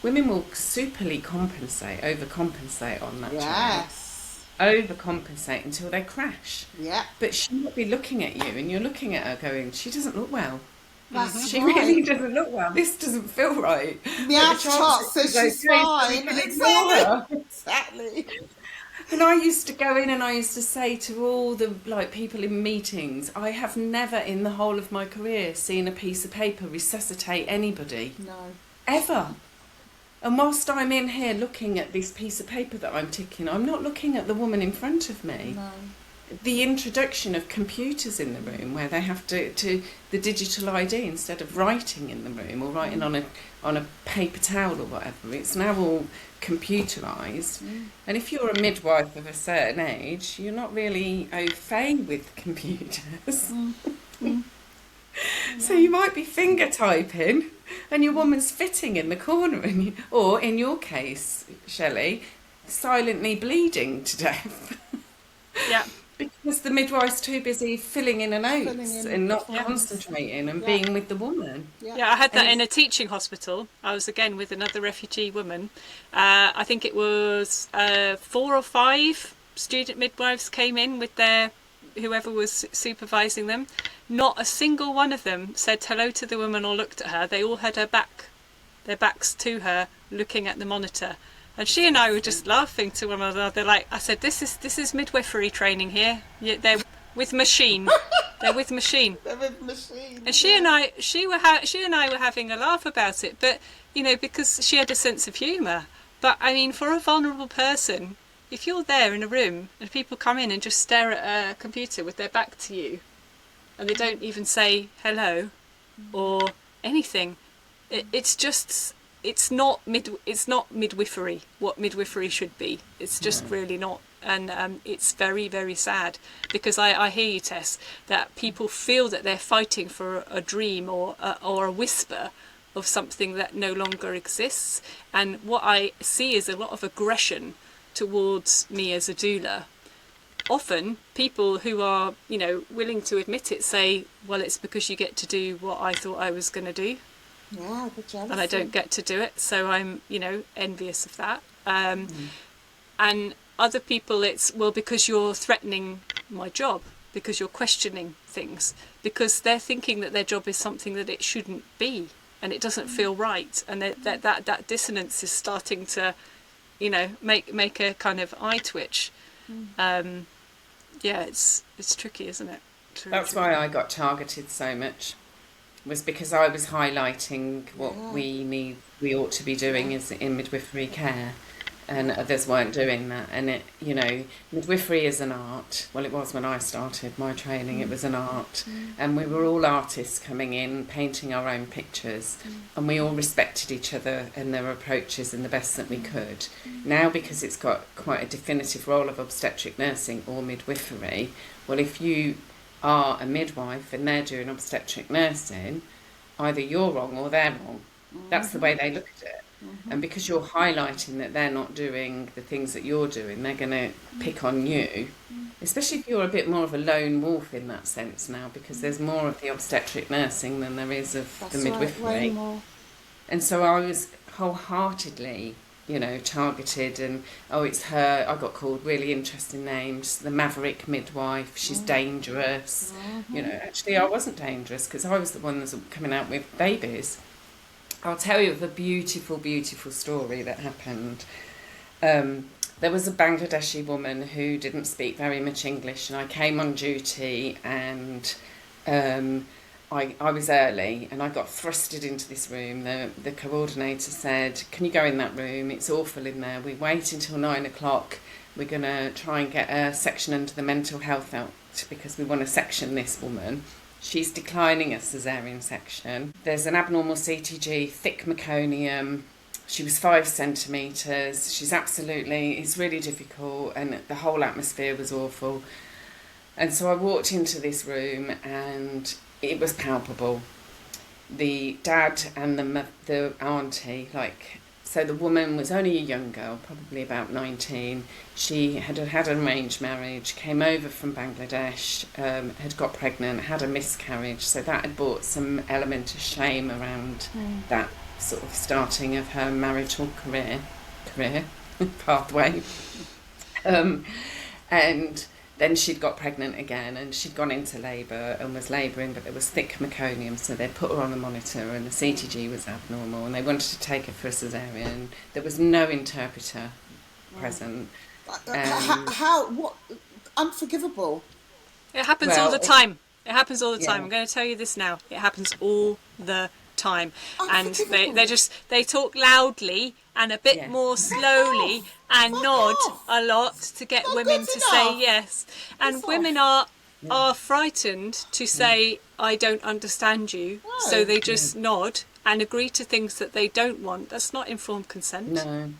women will superly compensate, overcompensate on that. Yes. Overcompensate until they crash. Yeah. But she might be looking at you, and you're looking at her going, she doesn't look well. She really doesn't look well. This doesn't feel right. The chart says she's fine. Exactly. And I used to go in and I used to say to all the people in meetings, I have never in the whole of my career seen a piece of paper resuscitate anybody. No. Ever. And whilst I'm in here looking at this piece of paper that I'm ticking, I'm not looking at the woman in front of me. No. The introduction of computers in the room where they have to the digital ID instead of writing in the room or writing on a paper towel or whatever, it's now all computerised. And if you're a midwife of a certain age, you're not really au fait with computers. So you might be finger typing and your woman's fitting in the corner or in your case, Shelley, silently bleeding to death. Yeah. Because the midwife's too busy filling in her notes and not concentrating and being with the woman. Yeah, I had that in a teaching hospital. I was again with another refugee woman. I think it was 4 or 5 student midwives came in with their whoever was supervising them. Not a single one of them said hello to the woman or looked at her. They all had their backs to her, looking at the monitor. And she and I were just laughing to one another. Like I said, this is midwifery training here. They're with machine. They're with machine. They're with machine. And she and I were having a laugh about it. But because she had a sense of humour. But I mean, for a vulnerable person, if you're there in a room and people come in and just stare at a computer with their back to you, and they don't even say hello or anything, it's not midwifery, what midwifery should be. It's just really not. And it's very, very sad because I hear you, Tess, that people feel that they're fighting for a dream or a whisper of something that no longer exists. And what I see is a lot of aggression towards me as a doula. Often people who are, willing to admit it say, well, it's because you get to do what I thought I was going to do. Yeah, the jealousy. And I don't get to do it, so I'm, envious of that. And other people, it's, well, because you're threatening my job, because you're questioning things, because they're thinking that their job is something that it shouldn't be. and it doesn't feel right, and that dissonance is starting to, you know, make a kind of eye twitch. Yeah, it's tricky, isn't it? It's really That's tricky. why I got targeted so much, was because I was highlighting what we ought to be doing is in midwifery care, and others weren't doing that. And it, you know, midwifery is an art. Well, it was when I started my training, it was an art, and we were all artists coming in, painting our own pictures, and we all respected each other and their approaches in the best that we could. Now, because it's got quite a definitive role of obstetric nursing or midwifery, well, if you are a midwife and they're doing obstetric nursing, either you're wrong or they're wrong. That's the way they look at it. And because you're highlighting that they're not doing the things that you're doing, they're going to pick on you, especially if you're a bit more of a lone wolf in that sense now, because there's more of the obstetric nursing than there is of the midwifery. Right, way more. And so I was wholeheartedly, you know, targeted, and it's her. I got called really interesting names, the maverick midwife, she's dangerous. You know, actually I wasn't dangerous, because I was the one that was coming out with babies. I'll tell you of a beautiful, beautiful story that happened. There was a Bangladeshi woman who didn't speak very much English, and I came on duty, and I was early, and I got thrusted into this room. The coordinator said, "Can you go in that room? It's awful in there. We wait until 9 o'clock. We're going to try and get a section under the mental health act because we want to section this woman. She's declining a caesarean section. There's an abnormal CTG, thick meconium. She was 5 centimetres. She's absolutely, it's really difficult, and the whole atmosphere was awful." And so I walked into this room, and it was palpable. The dad and the auntie, so the woman was only a young girl, probably about 19. She had an arranged marriage, came over from Bangladesh, had got pregnant, had a miscarriage. So that had brought some element of shame around that sort of starting of her marital career pathway. And then she'd got pregnant again, and she'd gone into labour and was labouring, but there was thick meconium, so they put her on a monitor, and the CTG was abnormal, and they wanted to take her for a caesarean. There was no interpreter present. What? Unforgivable. It happens all the time. It happens all the time. Yeah. I'm going to tell you this now. It happens all the time, and they talk loudly and a bit more slowly and nod a lot to get women to say yes. And women are frightened to say, "I don't understand you," so they just nod and agree to things that they don't want. That's not informed consent. No.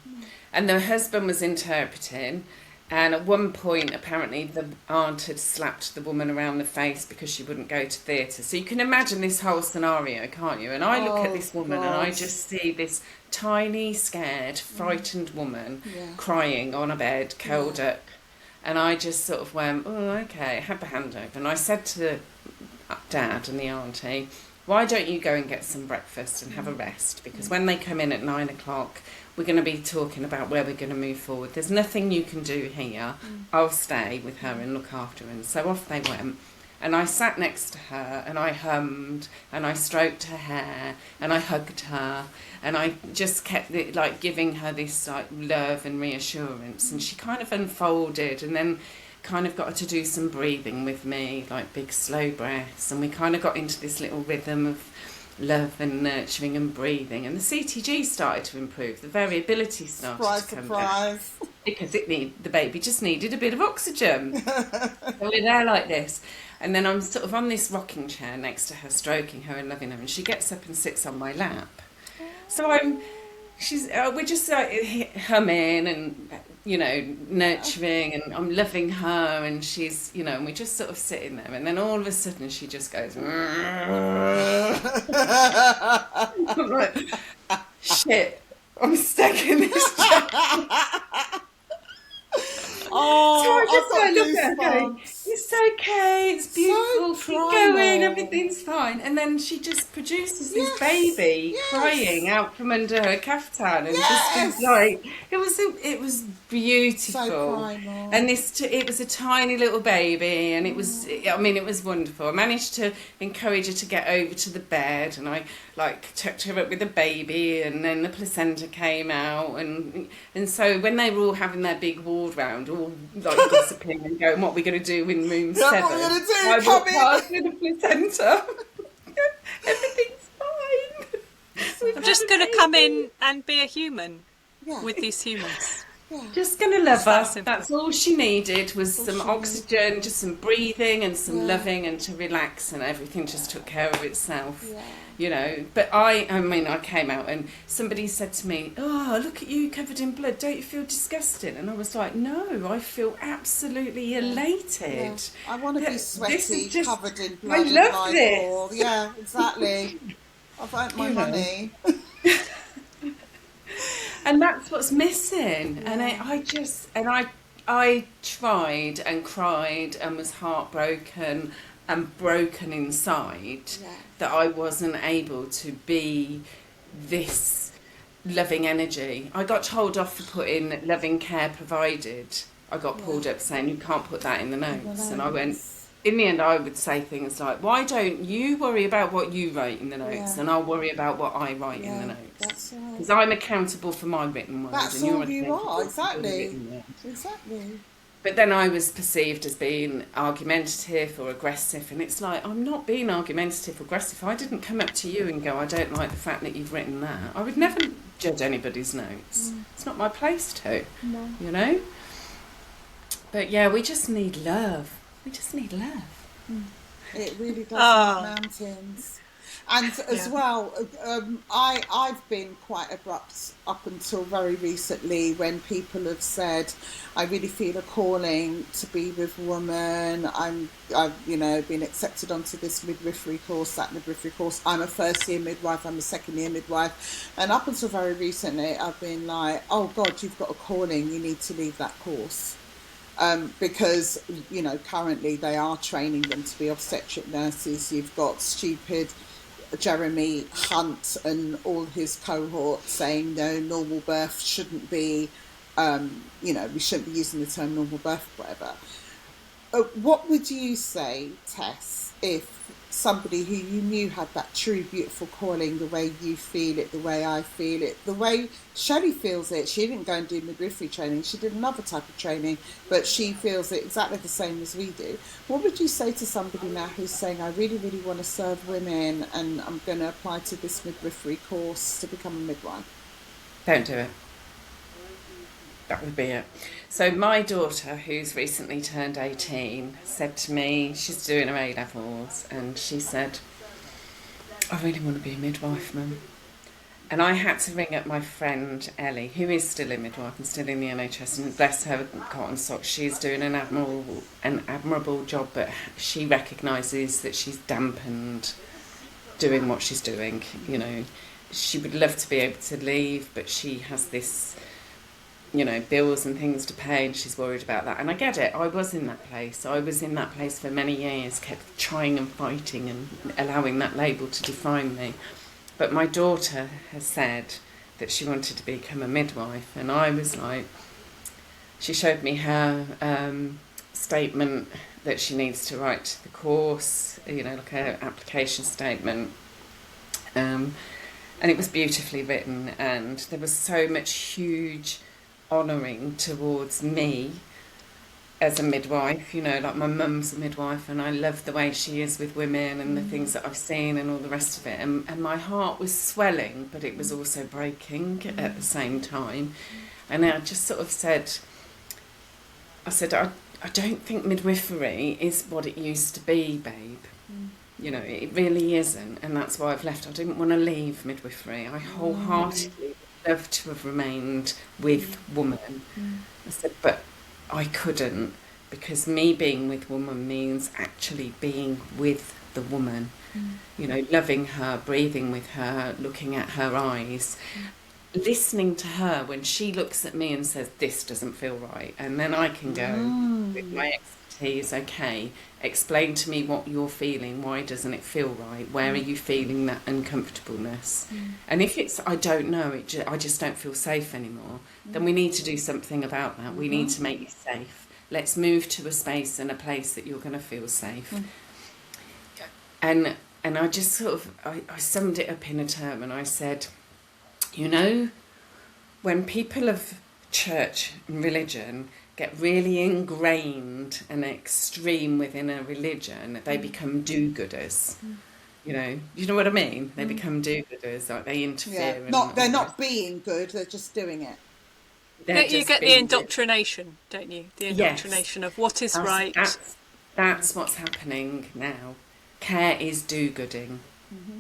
And the husband was interpreting, and at one point apparently the aunt had slapped the woman around the face because she wouldn't go to theatre. So you can imagine this whole scenario, can't you? And I look at this woman and I just see this tiny, scared, frightened woman crying on a bed, curled up. And I just sort of went, "Oh, okay," I had the hand over. And I said to Dad and the auntie, "Why don't you go and get some breakfast and have a rest? Because when they come in at 9 o'clock, we're going to be talking about where we're going to move forward. There's nothing you can do here. I'll stay with her and look after her." And so off they went. And I sat next to her, and I hummed, and I stroked her hair, and I hugged her, and I just kept giving her this love and reassurance. And she kind of unfolded, and then kind of got her to do some breathing with me, like big slow breaths, and we kind of got into this little rhythm of love and nurturing and breathing, and the CTG started to improve. The variability started to come down because the baby just needed a bit of oxygen. So we're there like this, and then I'm sort of on this rocking chair next to her, stroking her and loving her, and she gets up and sits on my lap. So we're just humming and, you know, nurturing, and I'm loving her, and she's, you know, and we're just sort of sitting there, and then all of a sudden she just goes, I'm like, shit, I'm stuck in this chair. Oh, so I just I've got look at her going, goosebumps. "You're it's okay, it's beautiful, So keep primal. going, everything's fine. And then she just produces this baby crying out from under her caftan, and just is like, it was beautiful. So primal. And it was a tiny little baby, and it was wonderful. I managed to encourage her to get over to the bed, and I tucked her up with the baby, and then the placenta came out, and so when they were all having their big ward round, all like gossiping and going, what are we going to do in room 7? What are we going to do? I walked past with the placenta. Everything's fine. I'm just going to come in and be a human Yeah. with these humans. Yeah. Just going to love That her. simple. That's all she needed was some oxygen, just some breathing and some loving, and to relax, and everything just took care of itself. Yeah. You know, but I came out and somebody said to me, oh, look at you covered in blood, don't you feel disgusting? And I was like, no, I feel absolutely elated. Yeah. I want to be sweaty, covered in blood. I love and this. Yeah, exactly. I've earned my money. And that's what's missing. And I tried and cried and was heartbroken and broken inside that I wasn't able to be this loving energy. I got told off for putting loving care provided. I got pulled up saying you can't put that in the notes. And I went, in the end I would say things like, why don't you worry about what you write in the notes and I'll worry about what I write in the notes. That's right. Because I'm accountable for my written words. That's and all you're you are, exactly. Exactly. But then I was perceived as being argumentative or aggressive, and it's like, I'm not being argumentative or aggressive. I didn't come up to you and go, I don't like the fact that you've written that. I would never judge anybody's notes. It's not my place to, you know? But yeah, we just need love. We just need love. It really does move mountains. And as well, I've been quite abrupt up until very recently when people have said, I really feel a calling to be with a woman. I've been accepted onto this midwifery course, that midwifery course. I'm a first year midwife, I'm a second year midwife. And up until very recently, I've been like, oh God, you've got a calling, you need to leave that course. Because, currently they are training them to be obstetric nurses. You've got stupid Jeremy Hunt and all his cohort saying no, normal birth shouldn't be, we shouldn't be using the term normal birth, whatever. What would you say, Tess, if somebody who you knew had that true beautiful calling, the way you feel it, the way I feel it, the way Shelley feels it? She didn't go and do midwifery training, she did another type of training, but she feels it exactly the same as we do. What would you say to somebody now who's saying, I really, really want to serve women and I'm going to apply to this midwifery course to become a midwife? Don't do it. That would be it. So my daughter, who's recently turned 18, said to me, she's doing her A-levels, and she said, I really want to be a midwife, Mum. And I had to ring up my friend Ellie, who is still a midwife and still in the NHS, and bless her cotton socks, she's doing an admirable job, but she recognises that she's dampened doing what she's doing. She would love to be able to leave, but she has this, bills and things to pay, and she's worried about that. And I get it. I was in that place. I was in that place for many years, kept trying and fighting and allowing that label to define me. But my daughter has said that she wanted to become a midwife, and I was like, she showed me her statement that she needs to write the course, like her application statement. And it was beautifully written, and there was so much huge honouring towards me as a midwife, like my mum's a midwife and I love the way she is with women and the things that I've seen and all the rest of it, and my heart was swelling, but it was also breaking at the same time. And I just sort of said, I don't think midwifery is what it used to be, babe. It really isn't, and that's why I've left. I didn't want to leave midwifery. I wholeheartedly love to have remained with woman. I said, but I couldn't, because me being with woman means actually being with the woman, loving her, breathing with her, looking at her eyes, listening to her when she looks at me and says, this doesn't feel right, and then I can go with my expertise is okay. Explain to me what you're feeling. Why doesn't it feel right? Where are you feeling that uncomfortableness? And if it's, I don't know, I just don't feel safe anymore, then we need to do something about that. We need to make you safe. Let's move to a space and a place that you're going to feel safe. And I just sort of, I summed it up in a term, and I said, you know, when people of church and religion get really ingrained and extreme within a religion, they become do-gooders. You know what I mean? They become do-gooders, like they interfere. Yeah. They're not being good, they're just doing it. You get the indoctrination, don't you? The indoctrination of what is right. That's what's happening now. Care is do-gooding.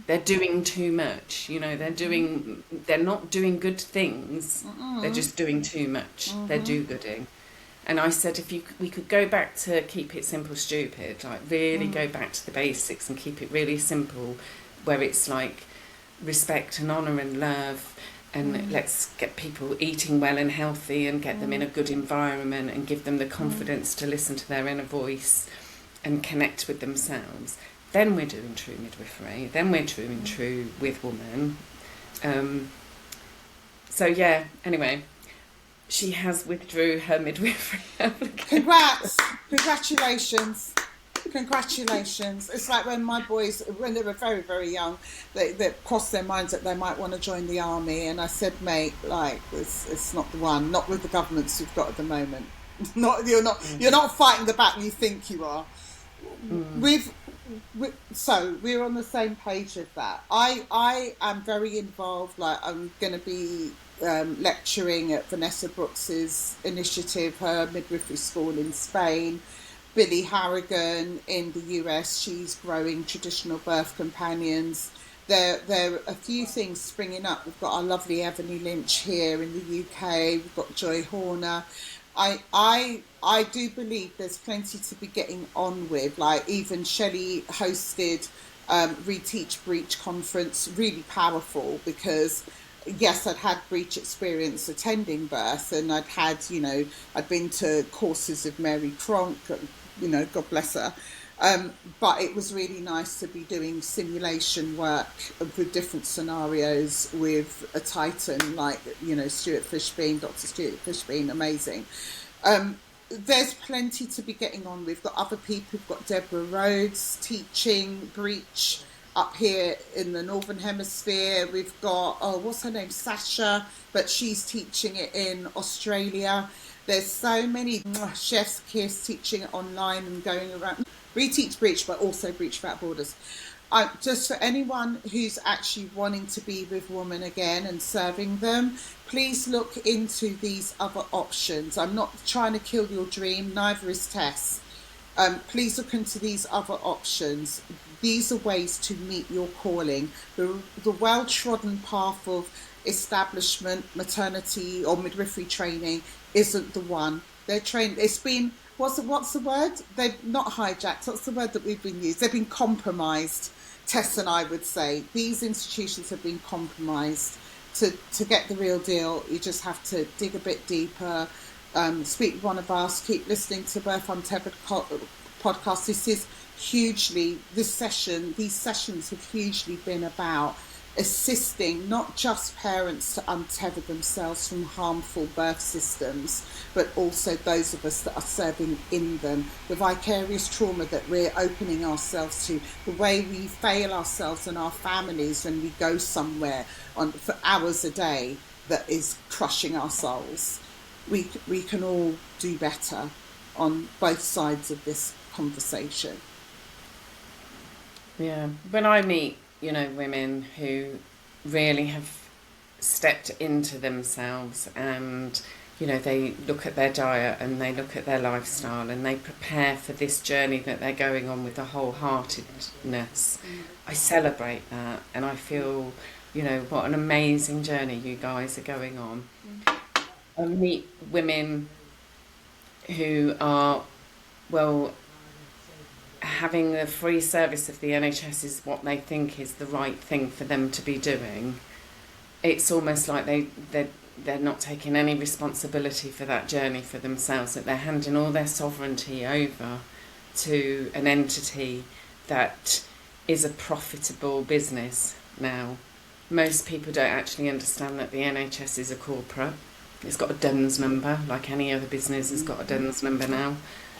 They're doing too much. You know, they're not doing good things. They're just doing too much. They're do-gooding. And I said, we could go back to keep it simple, stupid, like really go back to the basics and keep it really simple, where it's like respect and honour and love, and let's get people eating well and healthy and get them in a good environment and give them the confidence to listen to their inner voice and connect with themselves. Then we're doing true midwifery. Then we're doing true with woman. So yeah, anyway, she has withdrew her midwifery application. Congratulations. It's like when my boys, when they were very, very young, they crossed their minds that they might want to join the army, and I said, mate, like, it's not the one, not with the governments you've got at the moment. You're not fighting the battle you think you are. So we're on the same page with that. I am very involved. Like, I'm going to be lecturing at Vanessa Brooks's initiative, her midwifery school in Spain. Billy Harrigan in the US, she's growing traditional birth companions. There are a few things springing up. We've got our lovely Evany Lynch here in the UK. We've got Joy Horner. I do believe there's plenty to be getting on with. Like, even Shelley hosted Reteach Breach conference, really powerful, because yes, I'd had breech experience attending birth, and I'd been to courses of Mary Cronk, God bless her. But it was really nice to be doing simulation work with different scenarios with a titan like, Stuart Fishbein, Dr. Stuart Fishbein, amazing. There's plenty to be getting on with. We've got other people. We've got Deborah Rhodes teaching breech up here in the Northern Hemisphere. We've got, what's her name? Sasha, but she's teaching it in Australia. There's so many chefs, Kirst teaching it online and going around. Reteach Breech, but also Breech Without Borders. Just for anyone who's actually wanting to be with women again and serving them, please look into these other options. I'm not trying to kill your dream, neither is Tess. Please look into these other options. These are ways to meet your calling. The well-trodden path of establishment, maternity or midwifery training isn't the one. They're trained, it's been, what's the word? They've not hijacked, what's the word that we've been used? They've been compromised, Tess and I would say. These institutions have been compromised. To get the real deal, you just have to dig a bit deeper, speak with one of us, keep listening to Birth Untethered podcast. These sessions have hugely been about assisting not just parents to untether themselves from harmful birth systems, but also those of us that are serving in them, the vicarious trauma that we're opening ourselves to, the way we fail ourselves and our families when we go somewhere for hours a day that is crushing our souls. We can all do better on both sides of this conversation. Yeah, when I meet women who really have stepped into themselves and, they look at their diet and they look at their lifestyle and they prepare for this journey that they're going on with a wholeheartedness. I celebrate that, and I feel, what an amazing journey you guys are going on. I meet women who are, having the free service of the NHS is what they think is the right thing for them to be doing. It's almost like they're not taking any responsibility for that journey for themselves, that they're handing all their sovereignty over to an entity that is a profitable business now. Most people don't actually understand that the NHS is a corporate. It's got a DUNS number, like any other business has got a DUNS number now.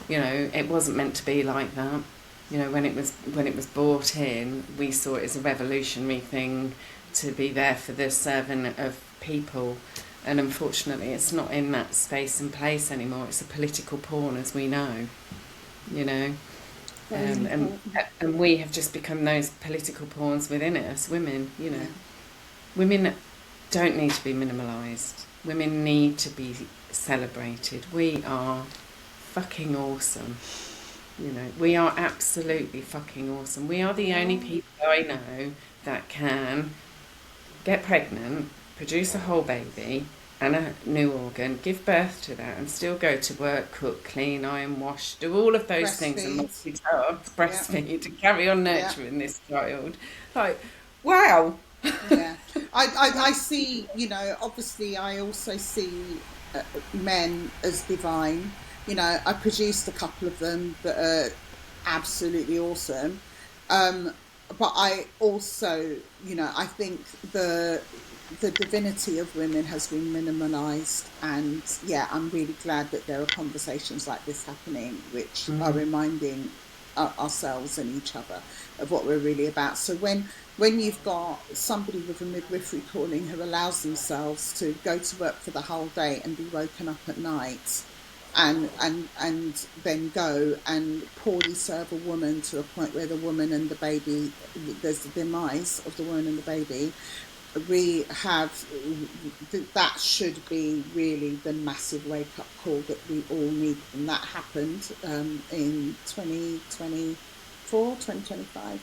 You know, it wasn't meant to be like that. You know, when it was brought in, we saw it as a revolutionary thing to be there for the servant of people. And unfortunately, it's not in that space and place anymore. It's a political pawn, as we know. You know, and we have just become those political pawns within it, us women. You know, women don't need to be minimalised. Women need to be celebrated. We are fucking awesome. You know, we are absolutely fucking awesome. We are the only people I know that can get pregnant, produce a whole baby and a new organ, give birth to that and still go to work, cook, clean, iron, wash, do all of those things and multitask, breastfeed, and carry on nurturing this child. Like, wow. Yeah. I see, you know, obviously I also see men as divine. You know, I produced a couple of them that are absolutely awesome. But I also, you know, I think the divinity of women has been minimalised, and yeah, I'm really glad that there are conversations like this happening, which are reminding ourselves and each other of what we're really about. So when you've got somebody with a midwifery calling who allows themselves to go to work for the whole day and be woken up at night and then go and poorly serve a woman to a point where the woman and the baby, there's the demise of the woman and the baby, we have, that should be really the massive wake-up call that we all need. And that happened in 2025.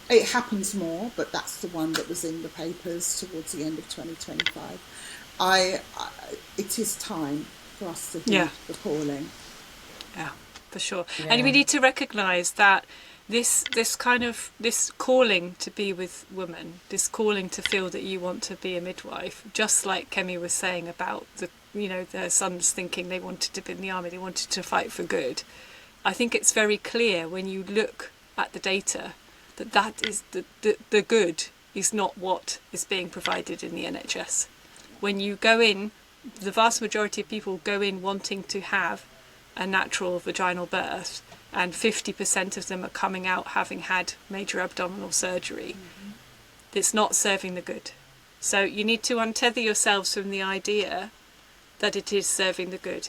It happens more, but that's the one that was in the papers towards the end of 2025. It is time for us to heed the calling. Yeah, for sure. Yeah. And we need to recognise that this calling to be with women, this calling to feel that you want to be a midwife, just like Kemi was saying about their sons thinking they wanted to be in the army, they wanted to fight for good. I think it's very clear when you look at the data that is the good is not what is being provided in the NHS. When you go in, the vast majority of people go in wanting to have a natural vaginal birth, and 50% of them are coming out having had major abdominal surgery. It's not serving the good. So you need to untether yourselves from the idea that it is serving the good.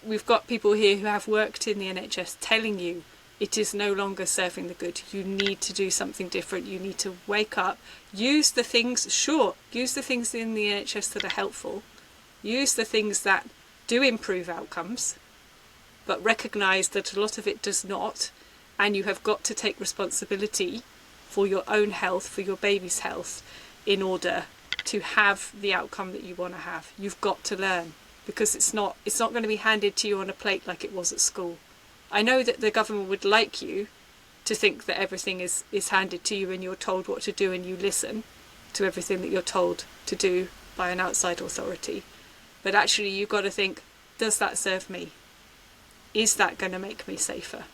We've got people here who have worked in the NHS telling you it is no longer serving the good. You need to do something different. You need to wake up. Use the things in the NHS that are helpful. Use the things that do improve outcomes, but recognise that a lot of it does not, and you have got to take responsibility for your own health, for your baby's health, in order to have the outcome that you want to have. You've got to learn, because it's not going to be handed to you on a plate like it was at school. I know that the government would like you to think that everything is handed to you and you're told what to do and you listen to everything that you're told to do by an outside authority. But actually you've got to think, does that serve me? Is that going to make me safer?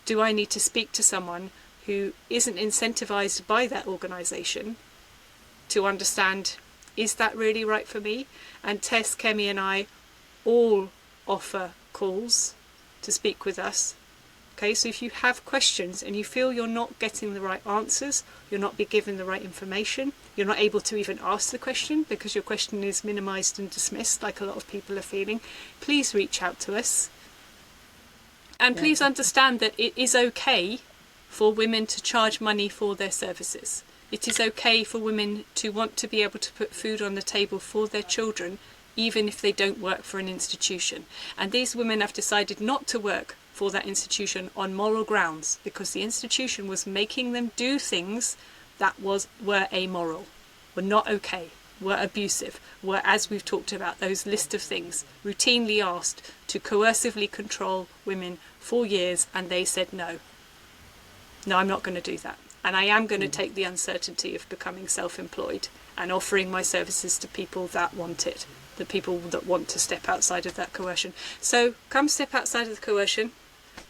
Do I need to speak to someone who isn't incentivised by that organisation to understand, is that really right for me? And Tess, Kemi and I all offer calls to speak with us. Okay, so if you have questions and you feel you're not getting the right answers, you're not being given the right information, you're not able to even ask the question because your question is minimised and dismissed like a lot of people are feeling, please reach out to us. And please understand that it is okay for women to charge money for their services. It is okay for women to want to be able to put food on the table for their children, even if they don't work for an institution. And these women have decided not to work for that institution on moral grounds, because the institution was making them do things that were amoral, were not okay, were abusive, were, as we've talked about, those list of things, routinely asked to coercively control women for years, and they said no. No, I'm not going to do that. And I am going to take the uncertainty of becoming self-employed and offering my services to people that want it, the people that want to step outside of that coercion. So come step outside of the coercion,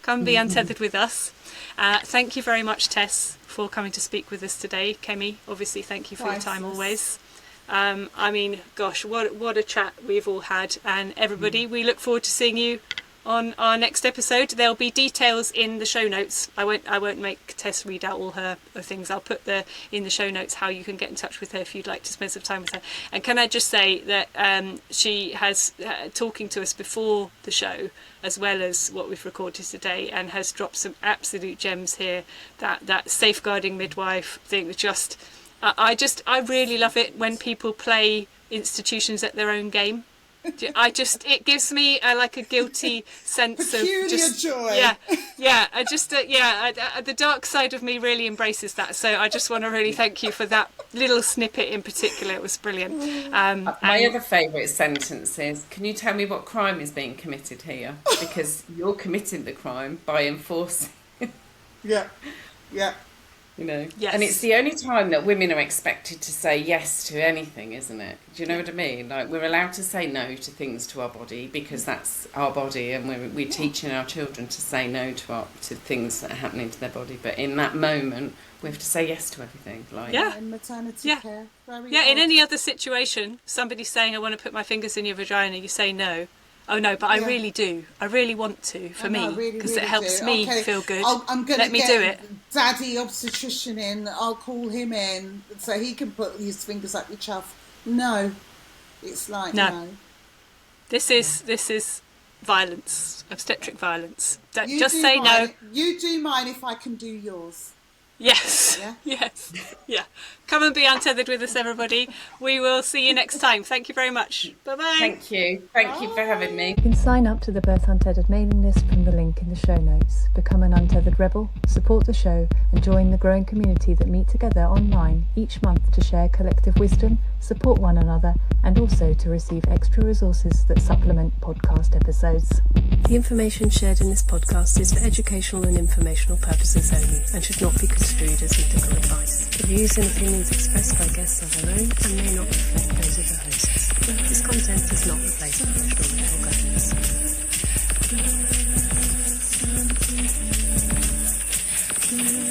Come and be untethered with us. Thank you very much, Tess, for coming to speak with us today. Kemi, obviously, thank you for your time always. I mean, gosh, what a chat we've all had. And everybody, we look forward to seeing you on our next episode. There'll be details in the show notes. I won't make Tess read out all her things. I'll put in the show notes how you can get in touch with her if you'd like to spend some time with her. And can I just say that she has talking to us before the show as well as what we've recorded today, and has dropped some absolute gems here. That safeguarding midwife thing was just I really love it when people play institutions at their own game. It gives me a guilty sense peculiar of just joy. The dark side of me really embraces that. So I just want to really thank you for that little snippet in particular. It was brilliant. My other favourite sentence is, can you tell me what crime is being committed here? Because you're committing the crime by enforcing. Yeah. You know, yes. And it's the only time that women are expected to say yes to anything, isn't it? Do you know what I mean? Like, we're allowed to say no to things to our body because that's our body, and we're teaching our children to say no to things that are happening to their body. But in that moment, we have to say yes to everything. In maternity care. In any other situation, somebody's saying, I want to put my fingers in your vagina, you say no. Oh no, but I really do. I really want to for me, because it helps me feel good. I'm going Let to me get do it. Daddy obstetrician in. I'll call him in so he can put his fingers up your chuff. No, it's like no. This is violence, obstetric violence. You just do say mine. no. You do mine if I can do yours. Yes. Yeah? Yes. Yeah. Come and be untethered with us, everybody. We will see you next time. Thank you very much. Bye-bye. Thank you. Thank you for having me. You can sign up to the Birth Untethered mailing list from the link in the show notes. Become an Untethered Rebel, support the show, and join the growing community that meet together online each month to share collective wisdom, support one another, and also to receive extra resources that supplement podcast episodes. The information shared in this podcast is for educational and informational purposes only and should not be construed as medical advice. The views and opinions expressed by guests are their own and may not reflect those of the hosts. This content does not replace professional medical guidance.